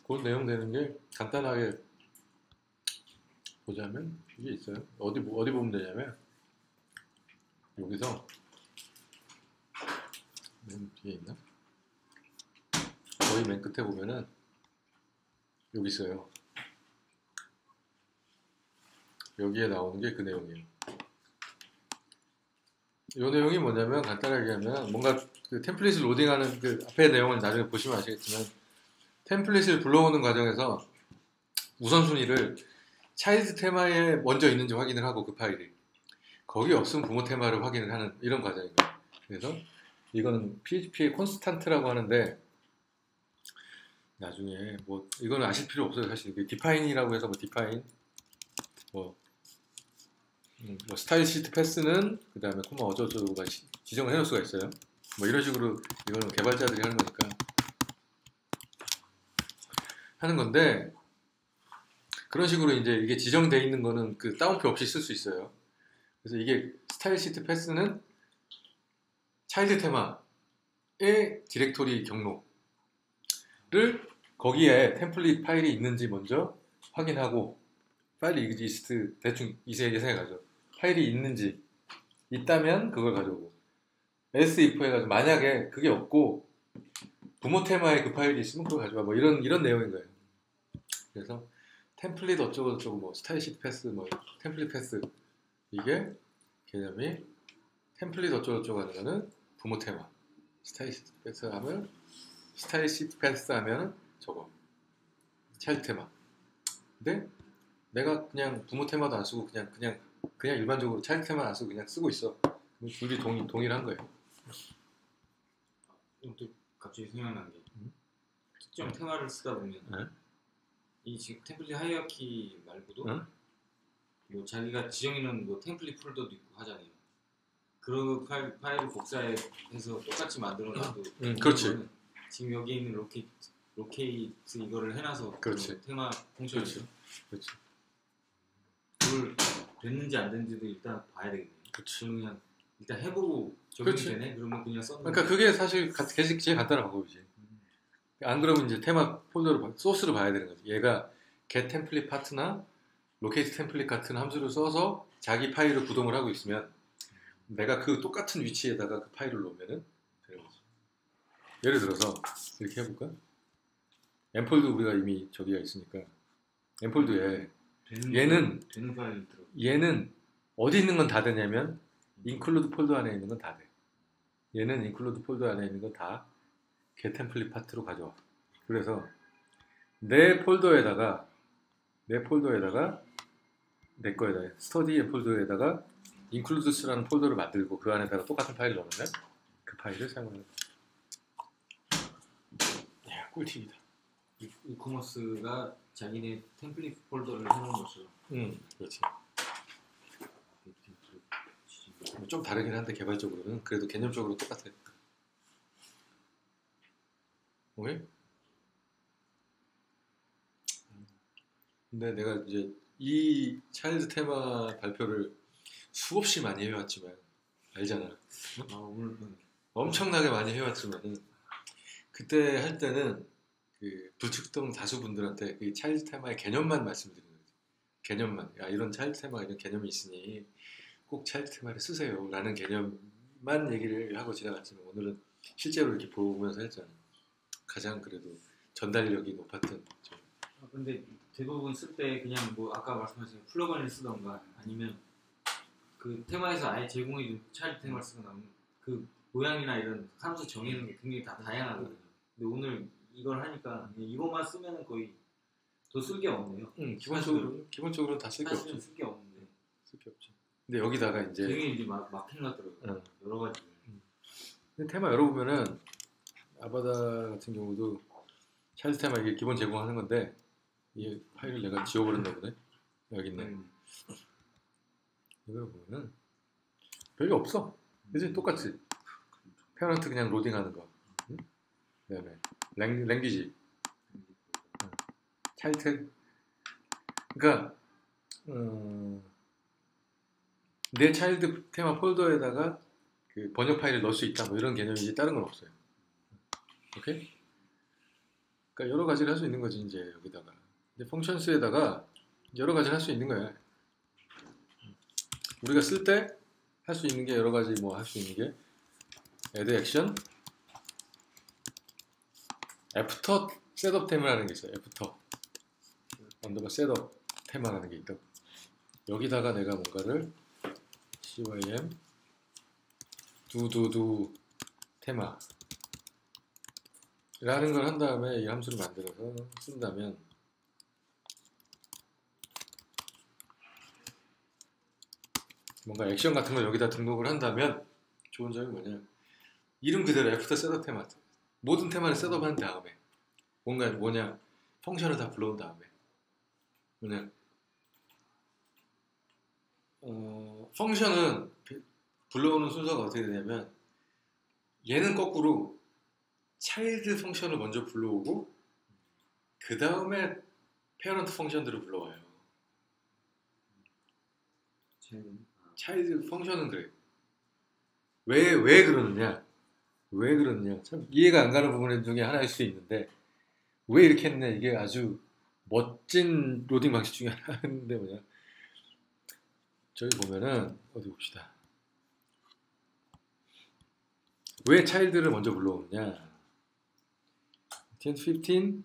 그 내용 되는 게 간단하게 보자면 이게 있어요. 어디 보면 되냐면 여기서 맨 뒤에 있나? 거의 맨 끝에 보면은 여기 있어요. 여기에 나오는 게 그 내용이에요. 이 내용이 뭐냐면 간단하게 하면 뭔가 그 템플릿을 로딩하는 그 앞에 내용을 나중에 보시면 아시겠지만 템플릿을 불러오는 과정에서 우선순위를 차일드 테마에 먼저 있는지 확인을 하고 그 파일이 거기 없으면 부모 테마를 확인을 하는 이런 과정입니다. 그래서 이거는 PHP의 콘스탄트라고 하는데 나중에 뭐 이거는 아실 필요 없어요. 사실 디파인이라고 해서 뭐 디파인 뭐 스타일 시트 패스는 그 다음에 코마 어쩌고저쩌고 지정을 해놓을 수가 있어요. 뭐 이런 식으로 이거는 개발자들이 하는 거니까 하는 건데 그런 식으로 이제 이게 지정되어 있는 거는 그 다운표 없이 쓸 수 있어요. 그래서 이게 스타일 시트 패스는 차일드 테마의 디렉토리 경로를 거기에 템플릿 파일이 있는지 먼저 확인하고 파일 exist 대충 이세계 생각하죠. 파일이 있는지 있다면 그걸 가져오고 else if 해가지고 만약에 그게 없고 부모 테마에 그 파일이 있으면 그걸 가져와 뭐 이런 내용인 거예요. 그래서 템플릿 어쩌고저쩌고 뭐 스타일 시트 패스 뭐 템플릿 패스 이게 개념이 템플릿 어쩌고저쩌고 하는 거는 부모 테마 스타일 시트 패스 하면 스타일 시트 패스 하면 저거 차일드 테마. 근데 내가 그냥 부모 테마도 안 쓰고 그냥 일반적으로 차일드 테마 안 쓰고 그냥 쓰고 있어. 그럼 둘이 동일한 거예요. 또 갑자기 생각난 게 특정 테마를 쓰다 보면 네? 이 지금 템플릿 하이어키 말고도 응? 뭐 자기가 지정해놓은 뭐 템플릿 폴더도 있고 하잖아요. 그 파일을 복사해서 똑같이 만들어놔도 그렇지. 지금 여기 있는 로케이트 이거를 해놔서 그렇지. 그 테마 펑션이죠. 그렇지. 그걸 됐는지 안 됐는지도 일단 봐야 되겠네요. 그렇지. 저는 그냥 일단 해보고 적용이 그렇지. 되네? 그러면 그냥 썼는데 그러니까 그게 사실 제일 간단한 방법이지. 안 그러면 이제 테마 폴더를 소스를 봐야 되는 거지. 얘가 get 템플릿 파트나 locate 템플릿 같은 함수를 써서 자기 파일을 구동을 하고 있으면 내가 그 똑같은 위치에다가 그 파일을 놓으면은 되는 거지. 예를 들어서 이렇게 해볼까? 엠폴드 우리가 이미 저기가 있으니까 엠폴드에 되는 파일이 들어. 얘는 어디 있는 건 다 되냐면 include 폴더 안에 있는 건 다 돼. 얘는 include 폴더 안에 있는 건 다 get 템플릿 파트로 가져와. 그래서 내 폴더에다가 내 거에다 스터디 폴더에다가 includes라는 폴더를 만들고 그 안에다가 똑같은 파일을 넣으면 그 파일을 사용하는 거야. 야, 꿀팁이다. 이커머스가 자기네 템플릿 폴더를 해놓은 것처럼. 그렇지. 좀 다르긴 한데 개발적으로는 그래도 개념적으로 똑같아. 오케이? 근데 내가 이제 이 차일드 테마 발표를 수없이 많이 해왔지만 알잖아. 오늘 엄청나게 많이 해왔지만은 그때 할 때는 그 불특정 다수 분들한테 그 차일드 테마의 개념만 말씀드리는 거지. 개념만. 야, 이런 차일드 테마가 이런 개념이 있으니 꼭 차일드 테마를 쓰세요 라는 개념만 얘기를 하고 지나갔지만 오늘은 실제로 이렇게 보면서 했잖아. 가장 그래도 전달력이 높았던 점. 근데 대부분 쓸 때 그냥 뭐 아까 말씀하신 플러그인을 쓰던가 아니면 그 테마에서 아예 제공해준 차일드 테마를 쓰거나 그 모양이나 이런 함수 정의하는 게 굉장히 다 다양하거든요. 근데 오늘 이걸 하니까 이것만 쓰면은 거의 더 쓸 게 없네요. 기본적으로는 다 쓸 게 사실은 없죠. 쓸 게 없는데 쓸 게 없죠. 근데 여기다가 이제 되게 이제 막 해놨더라고요. 응. 여러 가지. 근데 테마 열어보면은 아바다 같은 경우도 차일드 테마 이게 기본 제공하는 건데 이 파일을 내가 지워버렸나 보네. 여기 있네. 이걸 보면은 별게 없어. 그치? 똑같지? 페어런트 그냥 로딩하는 거. 응? 그다음에 랭귀지. 차일드. 그러니까 내 차일드 테마 폴더에다가 그 번역 파일을 넣을 수 있다. 뭐 이런 개념이지 다른 건 없어요. 오케이? 그러니까 여러 가지를 할 수 있는 거지 이제 여기다가. 이제 펑션스에다가 여러 가지를 할 수 있는 거야. 우리가 쓸 때 할 수 있는 게 여러 가지 뭐 할 수 있는 게 add action, 애프터 셋업 테마라는 게 있어요. 애프터 언더바 셋업 테마라는 게 있다고. 여기다가 내가 뭔가를 cym do 테마 라는 걸 한 다음에 이 함수를 만들어서 쓴다면 뭔가 액션 같은 걸 여기다 등록을 한다면 좋은 점이 뭐냐, 이름 그대로 애프터 셋업 테마, 모든 테마를 셋업한 다음에 뭐냐 펑션을 다 불러온 다음에 뭐냐 펑션은 불러오는 순서가 어떻게 되냐면 얘는 거꾸로 차일드 펑션을 먼저 불러오고 그 다음에 페어런트 펑션들을 불러와요. 차일드 펑션은 그래. 왜 그러느냐? 왜 그러느냐? 참 이해가 안 가는 부분 중에 하나일 수 있는데 왜 이렇게 했냐? 이게 아주 멋진 로딩 방식 중에 하나인데 뭐냐? 저기 보면은 어디 봅시다. 왜 차일드를 먼저 불러오느냐? 10, 15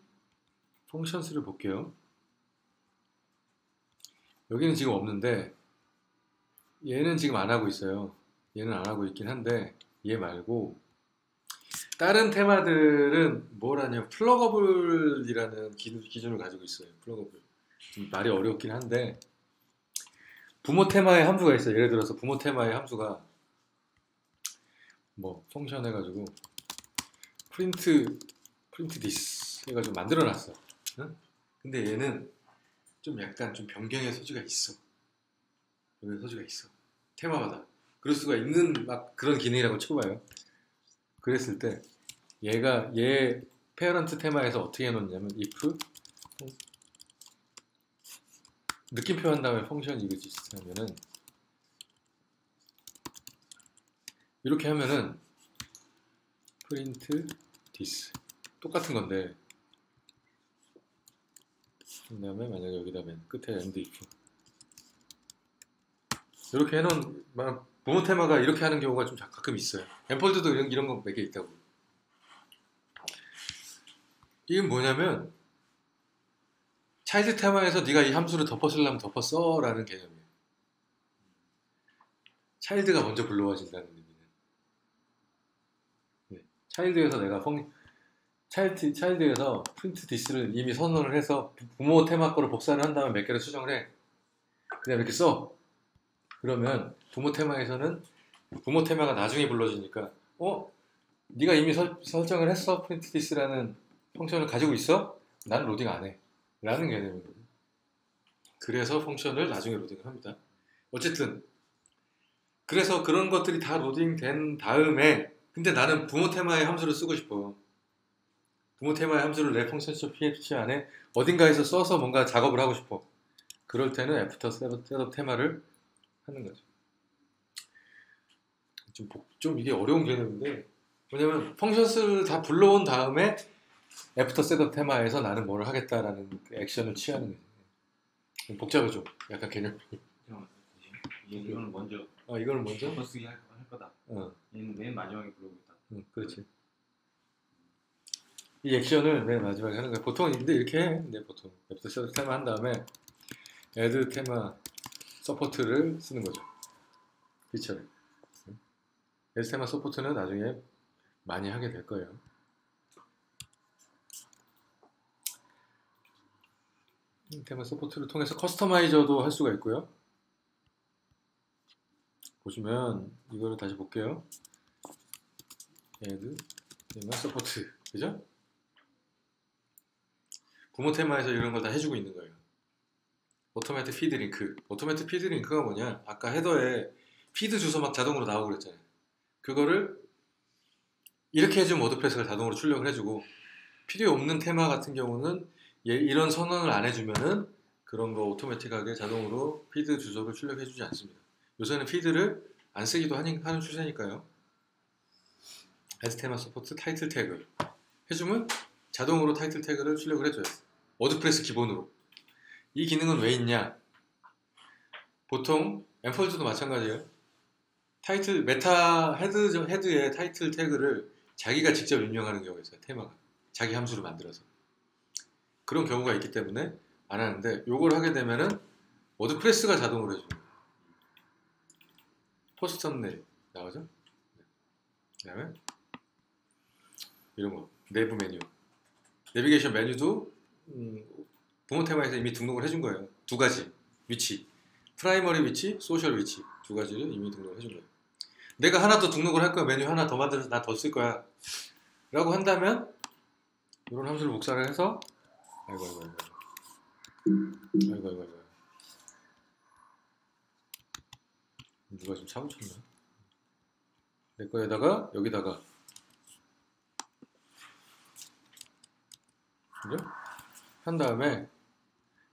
펑션스를 볼게요. 여기는 지금 없는데 얘는 지금 안 하고 있어요. 얘는 안 하고 있긴 한데 얘 말고 다른 테마들은 뭘 하냐, 플러거블이라는 기준을 가지고 있어요. 플러거블. 좀 말이 어렵긴 한데 부모 테마의 함수가 있어요. 예를 들어서 부모 테마의 함수가 뭐 펑션 해가지고 프린트 this 해가지고 만들어놨어. 응? 근데 얘는 좀 약간 좀 변경의 소지가 있어. 변경의 소지가 있어. 테마마다. 그럴 수가 있는 막 그런 기능이라고 쳐봐요. 그랬을 때 얘 페어런트 테마에서 어떻게 해놓냐면 if 느낌표 한 다음에 펑션 이거지 하면은 이렇게 하면은 print this 똑같은 건데 그 다음에 만약에 여기다 맨 끝에 end if 이렇게 해놓은 부모 테마가 이렇게 하는 경우가 좀 가끔 있어요. 엠폴드도 이런 거 몇 개 있다고. 이게 뭐냐면 차일드 테마에서 네가 이 함수를 덮어쓰려면 덮어써 라는 개념이에요. 차일드가 먼저 불러와진다는 의미는. 네. 차일드에서 내가 차일드에서 프린트 디스를 이미 선언을 해서 부모 테마 거로 복사를 한 다음에 몇 개를 수정을 해. 그냥 이렇게 써. 그러면 부모 테마에서는 부모 테마가 나중에 불러지니까 네가 이미 설정을 했어? 프린트 디스라는 펑션을 가지고 있어? 난 로딩 안 해. 라는 개념이거든요. 그래서 펑션을 나중에 로딩을 합니다. 어쨌든 그래서 그런 것들이 다 로딩된 다음에 근데 나는 부모 테마의 함수를 쓰고 싶어. 부모 테마의 함수를 내 펑션.php 안에 어딘가에서 써서 뭔가 작업을 하고 싶어. 그럴 때는 애프터 셋업 테마를 하는 거죠. 좀 이게 어려운 개념인데 뭐냐면 펑션스를 다 불러온 다음에 애프터 셋업 테마에서 나는 뭐를 하겠다라는 그 액션을 취하는 거죠. 좀 복잡하죠. 약간 개념이. 이거는 먼저 이거는 먼저 버스기 할 거다. 얘는 맨 마지막에 불러오겠다. 그렇지. 이 액션을 맨 마지막에 하는 거야. 보통 근데 이렇게 해. 근데 보통 애프터 셋업 테마 한 다음에 add 테마 서포트를 쓰는 거죠. 피처를. add 테마 서포트는 나중에 많이 하게 될 거예요. 테마 서포트를 통해서 커스터마이저도 할 수가 있고요. 보시면 이거를 다시 볼게요. add 테마 서포트, 그죠? 부모 테마에서 이런 걸 다 해주고 있는 거예요. 오토매틱 피드 링크. 오토매틱 피드 링크가 뭐냐? 아까 헤더에 피드 주소 막 자동으로 나오고 그랬잖아요. 그거를 이렇게 해주면 워드프레스가 자동으로 출력을 해주고, 필요 없는 테마 같은 경우는 이런 선언을 안 해주면은 그런 거 오토매틱하게 자동으로 피드 주소를 출력해주지 않습니다. 요새는 피드를 안 쓰기도 하는 추세니까요. add 테마 서포트 타이틀 태그 해주면 자동으로 타이틀 태그를 출력을 해줘요. 워드프레스 기본으로. 이 기능은 왜 있냐? 보통 엠폴드도 마찬가지예요. 타이틀 메타 헤드의 타이틀 태그를 자기가 직접 입력하는 경우가 있어요. 테마가 자기 함수를 만들어서. 그런 경우가 있기 때문에 안 하는데, 요걸 하게 되면은 워드프레스가 자동으로 해줍니다. 포스트 썸네일 나오죠? 그 다음에 이런 거 내부 메뉴, 내비게이션 메뉴도 부모 테마에서 이미 등록을 해준 거예요. 두 가지 위치, 프라이머리 위치, 소셜 위치 두 가지를 이미 등록을 해준 거예요. 내가 하나 더 등록을 할 거야. 메뉴 하나 더 만들어서 나 더 쓸 거야 라고 한다면 이런 함수를 복사를 해서 아이고 누가 좀 사고 쳤나? 내 거에다가 여기다가, 그죠? 한 다음에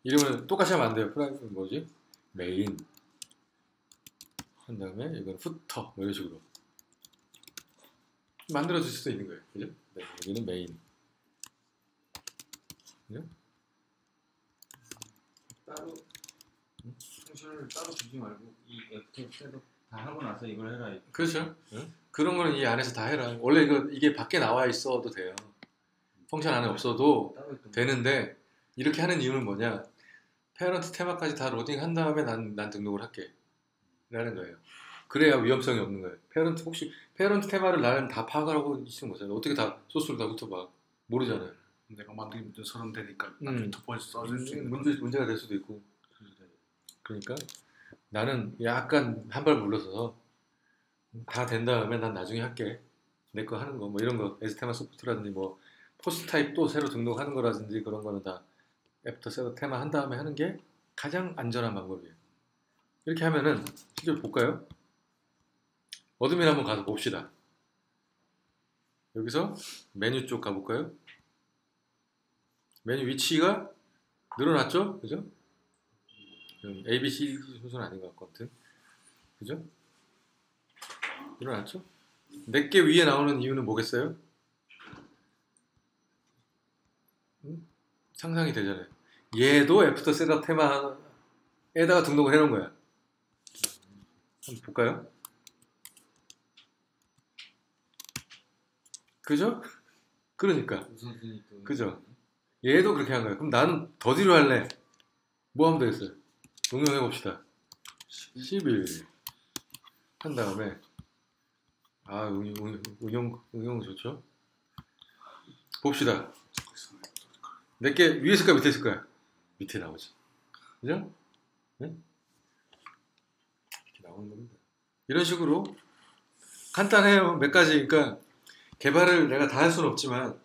이름을 똑같이 하면 안 돼요. 뭐지? 메인 한 다음에 이건 후터 뭐 이런 식으로 만들어 줄 수도 있는 거예요. 그죠? 네, 여기는 메인. 그죠? 따로 펑션을 따로 주지 말고 이 애프터 셋업 다 하고 나서 이걸 해라. 그렇죠. 응? 그런 거는 이 안에서 다 해라. 원래 이게 밖에 나와 있어도 돼요. 펑션 안에 없어도 되는데, 이렇게 하는 이유는 뭐냐? 페어런트 테마까지 다 로딩 한 다음에 난 등록을 할게 라는 거예요. 그래야 위험성이 없는 거예요. 혹시 페어런트 테마를 나는 다 파악을 하고 있으면 뭐잖아요. 어떻게 다 소스를 다 훑어봐. 모르잖아요. 내가 만들기 서른되니까 나중에 덮어서 써줄 수 있는 문제가 될 수도 있고. 그러니까 나는 약간 한 발 물러서서 다 된 다음에 난 나중에 할게. 내 거 하는 거 뭐 이런 거 에스테마 소프트라든지 뭐 포스트 타입 또 새로 등록하는 거라든지 그런 거는 다 애프터 셋업 테마 한 다음에 하는 게 가장 안전한 방법이에요. 이렇게 하면은 실제로 볼까요? 어드민 한번 가서 봅시다. 여기서 메뉴 쪽 가볼까요? 메뉴 위치가 늘어났죠? 그죠? A, B, C 순서는 아닌 것 같고 아무튼 그죠? 늘어났죠? 내게 위에 나오는 이유는 뭐겠어요? 상상이 되잖아요. 얘도 애프터 셋업 테마에다가 등록을 해놓은 거야. 한번 볼까요? 그죠? 그러니까 그죠? 얘도 그렇게 한 거야. 그럼 나는 더 뒤로 할래. 뭐 하면 되겠어요? 응용해 봅시다. 11 한 다음에 응용 좋죠? 봅시다. 내게 위에 있을까 밑에 있을까요? 밑에 나오지. 그죠? 네? 이렇게 나오는 겁니다. 이런 식으로 간단해요. 몇 가지. 그러니까 개발을 내가 다 할 수는 없지만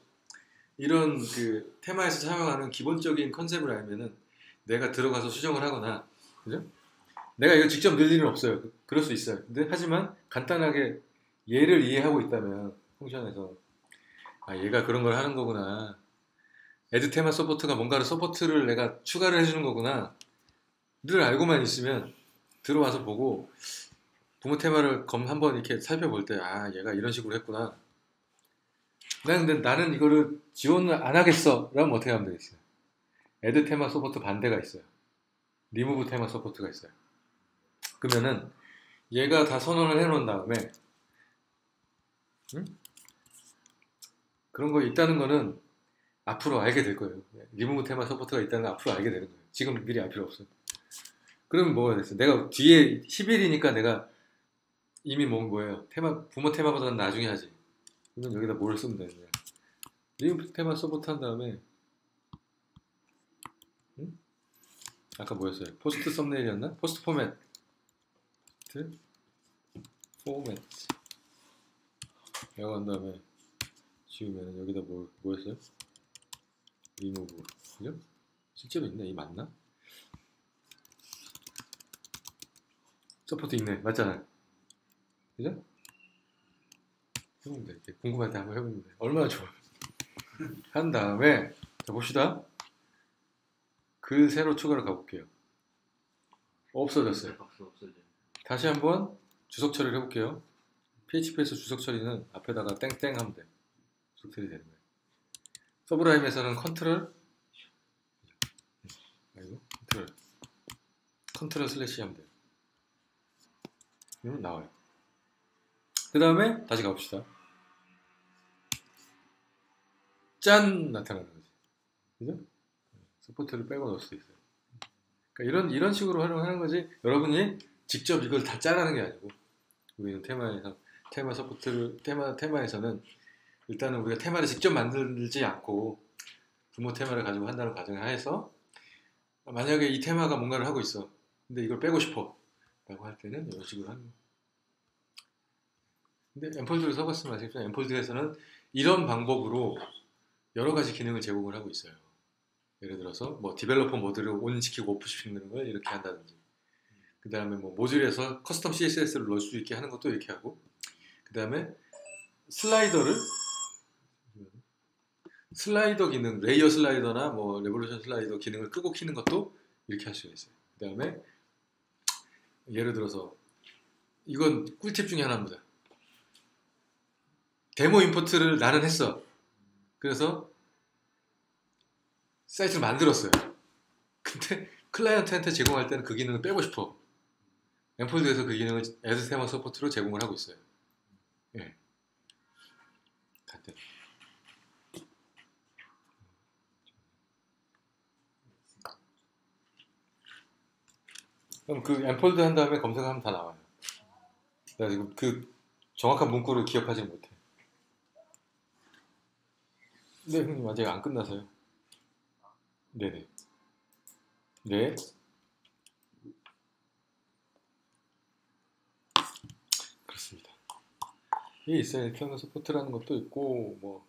이런 그 테마에서 사용하는 기본적인 컨셉을 알면은 내가 들어가서 수정을 하거나, 그죠? 내가 이거 직접 늘 일은 없어요. 그럴 수 있어요. 근데 하지만 간단하게 얘를 이해하고 있다면 펑션에서 얘가 그런 걸 하는 거구나. 애드 테마 서포트가 뭔가를 서포트를 내가 추가를 해주는 거구나. 늘 알고만 있으면 들어와서 보고 부모 테마를 한번 이렇게 살펴볼 때 얘가 이런 식으로 했구나. 근데 나는 이거를 지원을 안 하겠어 라면 어떻게 하면 되겠어요? 애드 테마 서포트 반대가 있어요. 리무브 테마 서포트가 있어요. 그러면은 얘가 다 선언을 해놓은 다음에 그런 거 있다는 거는 앞으로 알게 될 거예요. 리무브 테마 서포트가 있다는 거 앞으로 알게 되는 거예요. 지금 미리 알 필요 없어요. 그러면 뭐가 됐어요? 내가 뒤에 10일이니까 내가 이미 먹은 거예요. 부모 테마보다는 나중에 하지. 그러면 여기다 뭘 쓰면 되는 거야? 리무브 테마 서포트 한 다음에 아까 뭐였어요? 포스트 썸네일이었나? 포스트 포맷. 포스트 포맷. 이거 한 다음에 지우면 여기다 뭐였어요? 리무브. 그죠? 실제로 있네. 이 맞나? 서포트 있네. 맞잖아요. 그죠? 해보면 돼. 궁금할 때 한번 해보면 돼. 얼마나 좋아. 한 다음에 자 봅시다. 그 새로 추가로 가볼게요. 없어졌어요. 박스 없어져. 다시 한번 주석 처리를 해볼게요. PHP에서 주석 처리는 앞에다가 땡땡 하면 돼. 주석 처리 되는 거예요. 서브라임에서는 컨트롤 슬래시 하면 돼요. 이러면 나와요. 그 다음에 다시 가봅시다. 짠! 나타나는 거지. 그죠? 서포트를 빼고 넣을 수도 있어요. 그러니까 이런 식으로 활용하는 거지. 여러분이 직접 이걸 다 짜라는 게 아니고, 우리는 테마에서는 일단은 우리가 테마를 직접 만들지 않고 부모 테마를 가지고 한다는 과정 하에서 만약에 이 테마가 뭔가를 하고 있어. 근데 이걸 빼고 싶어. 라고 할 때는 이런 식으로 하는 거예요. 근데 엠폴드를 써봤으면 아시겠지만 엠폴드에서는 이런 방법으로 여러 가지 기능을 제공을 하고 있어요. 예를 들어서 뭐 디벨로퍼 모드를 온 시키고 오프 시키는 걸 이렇게 한다든지, 그 다음에 뭐 모듈에서 커스텀 CSS를 넣을 수 있게 하는 것도 이렇게 하고, 그 다음에 슬라이더 기능, 레이어 슬라이더나 뭐 레볼루션 슬라이더 기능을 끄고 키는 것도 이렇게 할 수가 있어요. 그 다음에 예를 들어서 이건 꿀팁 중에 하나입니다. 데모 임포트를 나는 했어. 그래서 사이트를 만들었어요. 근데 클라이언트한테 제공할 때는 그 기능을 빼고 싶어. 엠폴드에서 그 기능을 애드 테마 서포트로 제공을 하고 있어요. 예. 같은. 그럼 그 엠폴드 한 다음에 검색하면 다 나와요. 내가 지금 그 정확한 문구를 기억하지 못해. 네, 형님 아직 안 끝나서요. 네네. 네. 그렇습니다. 이게 있어요. 테마 서포트라는 것도 있고, 뭐.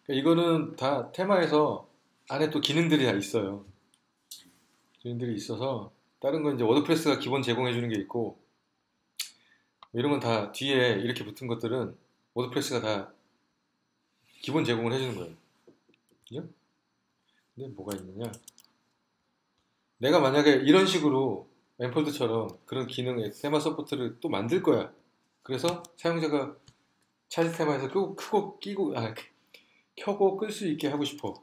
그러니까 이거는 다 테마에서 안에 또 기능들이 다 있어요. 기능들이 있어서, 다른 건 이제 워드프레스가 기본 제공해주는 게 있고, 이런 건 다 뒤에 이렇게 붙은 것들은 워드프레스가 다 기본 제공을 해주는 거예요. 그죠? 근데 뭐가 있느냐? 내가 만약에 이런 식으로 엠폴드처럼 그런 기능의 테마 서포트를 또 만들 거야. 그래서 사용자가 차지 테마에서 켜고 끌 수 있게 하고 싶어.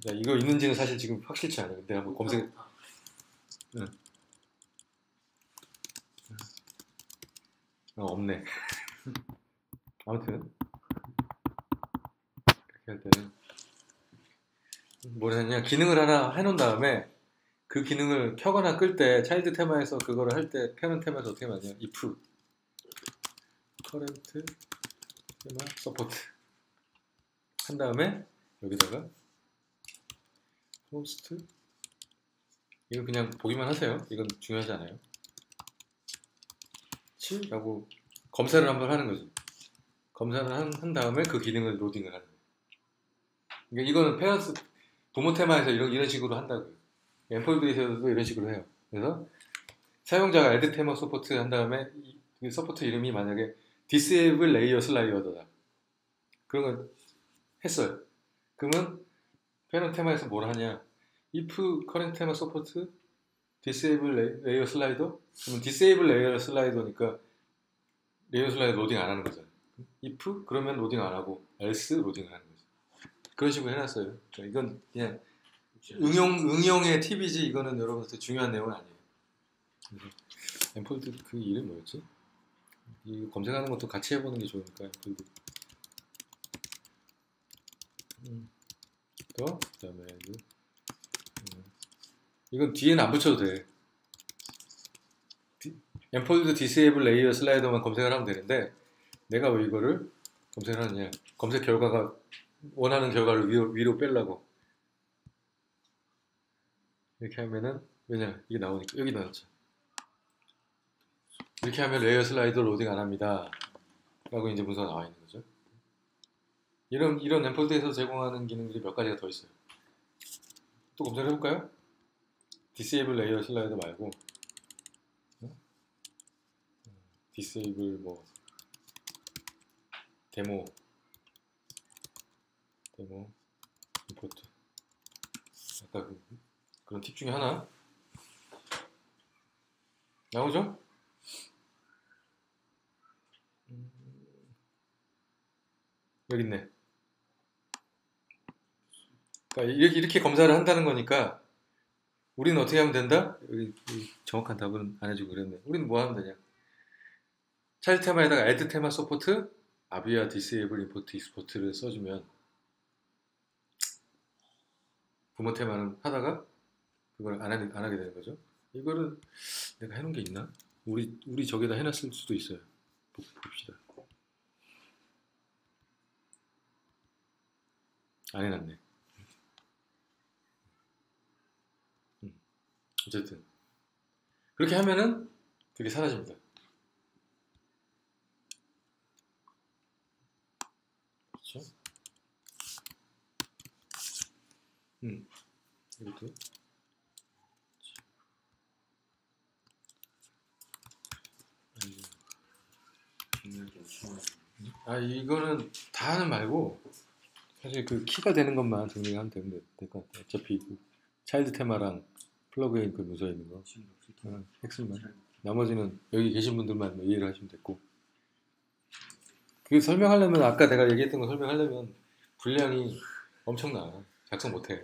자, 이거 있는지는 사실 지금 확실치 않아요. 근데 한번 검색. 응. 없네. 아무튼 그렇게 할 때는 뭘 했냐, 기능을 하나 해놓은 다음에 그 기능을 켜거나 끌 때 차일드 테마에서 그거를 할 때 패런 테마에서 어떻게 하냐, if current 테마 support 한 다음에 여기다가 host, 이거 그냥 보기만 하세요. 이건 중요하지 않아요. 라고 검사를 한번 하는 거지. 검사를 한 다음에 그 기능을 로딩을 하는 거예요. 그러니까 이거는 페어스 부모 테마에서 이런 식으로 한다고요. 엠폴드에서도 이런 식으로 해요. 그래서 사용자가 add 테마 서포트 한 다음에 이 서포트 이름이 만약에 disable layer slider다. 그런 걸 했어요. 그러면 페런 테마에서 뭘 하냐? if current 테마 서포트 disable layer slider? 그러면 disable layer slider니까 레이어 슬라이더 로딩 안 하는 거잖아요. if 그러면 로딩 안 하고 else 로딩을 하는 거죠. 그런 식으로 해놨어요. 그러니까 이건 그냥 응용의 팁이지 이거는 여러분한테 중요한 내용은 아니에요. 엠폴드 그 이름 뭐였지? 이거 검색하는 것도 같이 해보는 게 좋으니까 엠폴드. 또 그다음에 이건 뒤에는 안 붙여도 돼. 엠폴드 디세이블 레이어 슬라이더만 검색을 하면 되는데 내가 왜 이거를 검색을 하느냐, 검색 결과가 원하는 결과를 위로 빼려고 이렇게 하면은 왜냐 이게 나오니까 여기 나왔죠. 이렇게 하면 레이어 슬라이더 로딩 안 합니다 라고 이제 문서가 나와 있는 거죠. 이런 엠폴드에서 제공하는 기능들이 몇 가지가 더 있어요. 또 검색을 해볼까요? 디세이블 레이어 슬라이더 말고 디세이블 뭐 데모 임포트 아까 그런 팁 중에 하나 나오죠? 여기 있네. 그러니까 이렇게 검사를 한다는 거니까 우리는 어떻게 하면 된다? 여기 정확한 답은 안 해주고 그랬네. 우리는 뭐 하면 되냐? 차일드 테마에다가 add 테마 서포트 아비아 디세이블 임포트 익스포트를 써주면 부모 테마는 하다가 그걸 안 하게 되는 거죠. 이거를 내가 해놓은 게 있나? 우리 저기다 해놨을 수도 있어요. 봅시다. 안 해놨네. 어쨌든 그렇게 하면은 그게 사라집니다. 그렇죠? 이것도 이거는 다 하는 말고 사실 그 키가 되는 것만 정리하면 되면 될 것 같아요. 어차피 그 차일드 테마랑 플러그인 그 문서에 있는 거 핵심만 나머지는 여기 계신 분들만 이해를 하시면 됐고 그 설명하려면 아까 내가 얘기했던 거 설명하려면 분량이 엄청나. 작성 못해.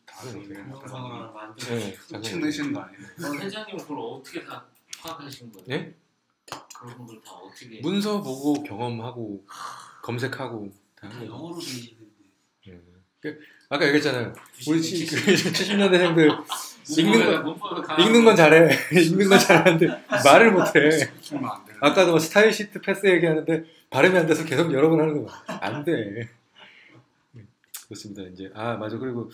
다 못해. 영상을 만들어. 네, 책 내시는 거 아니에요? 회장님 그걸 어떻게 다 파악하신 거예요? 네? 그런 걸 다 어떻게? 문서 보고 경험하고 검색하고 다 다 하는 거죠. 영어로 돼 있는데. 아까 얘기했잖아요. 우리 70년대생들 문법을 읽는 건 잘해. 읽는 건 잘하는데 말을 못해. 쓰면 안 되는 아까도 뭐 스타일 시트 패스 얘기하는데 발음이 안 돼서 계속 여러 번 하는 거 안 돼. 그렇습니다. 이제 맞아. 그리고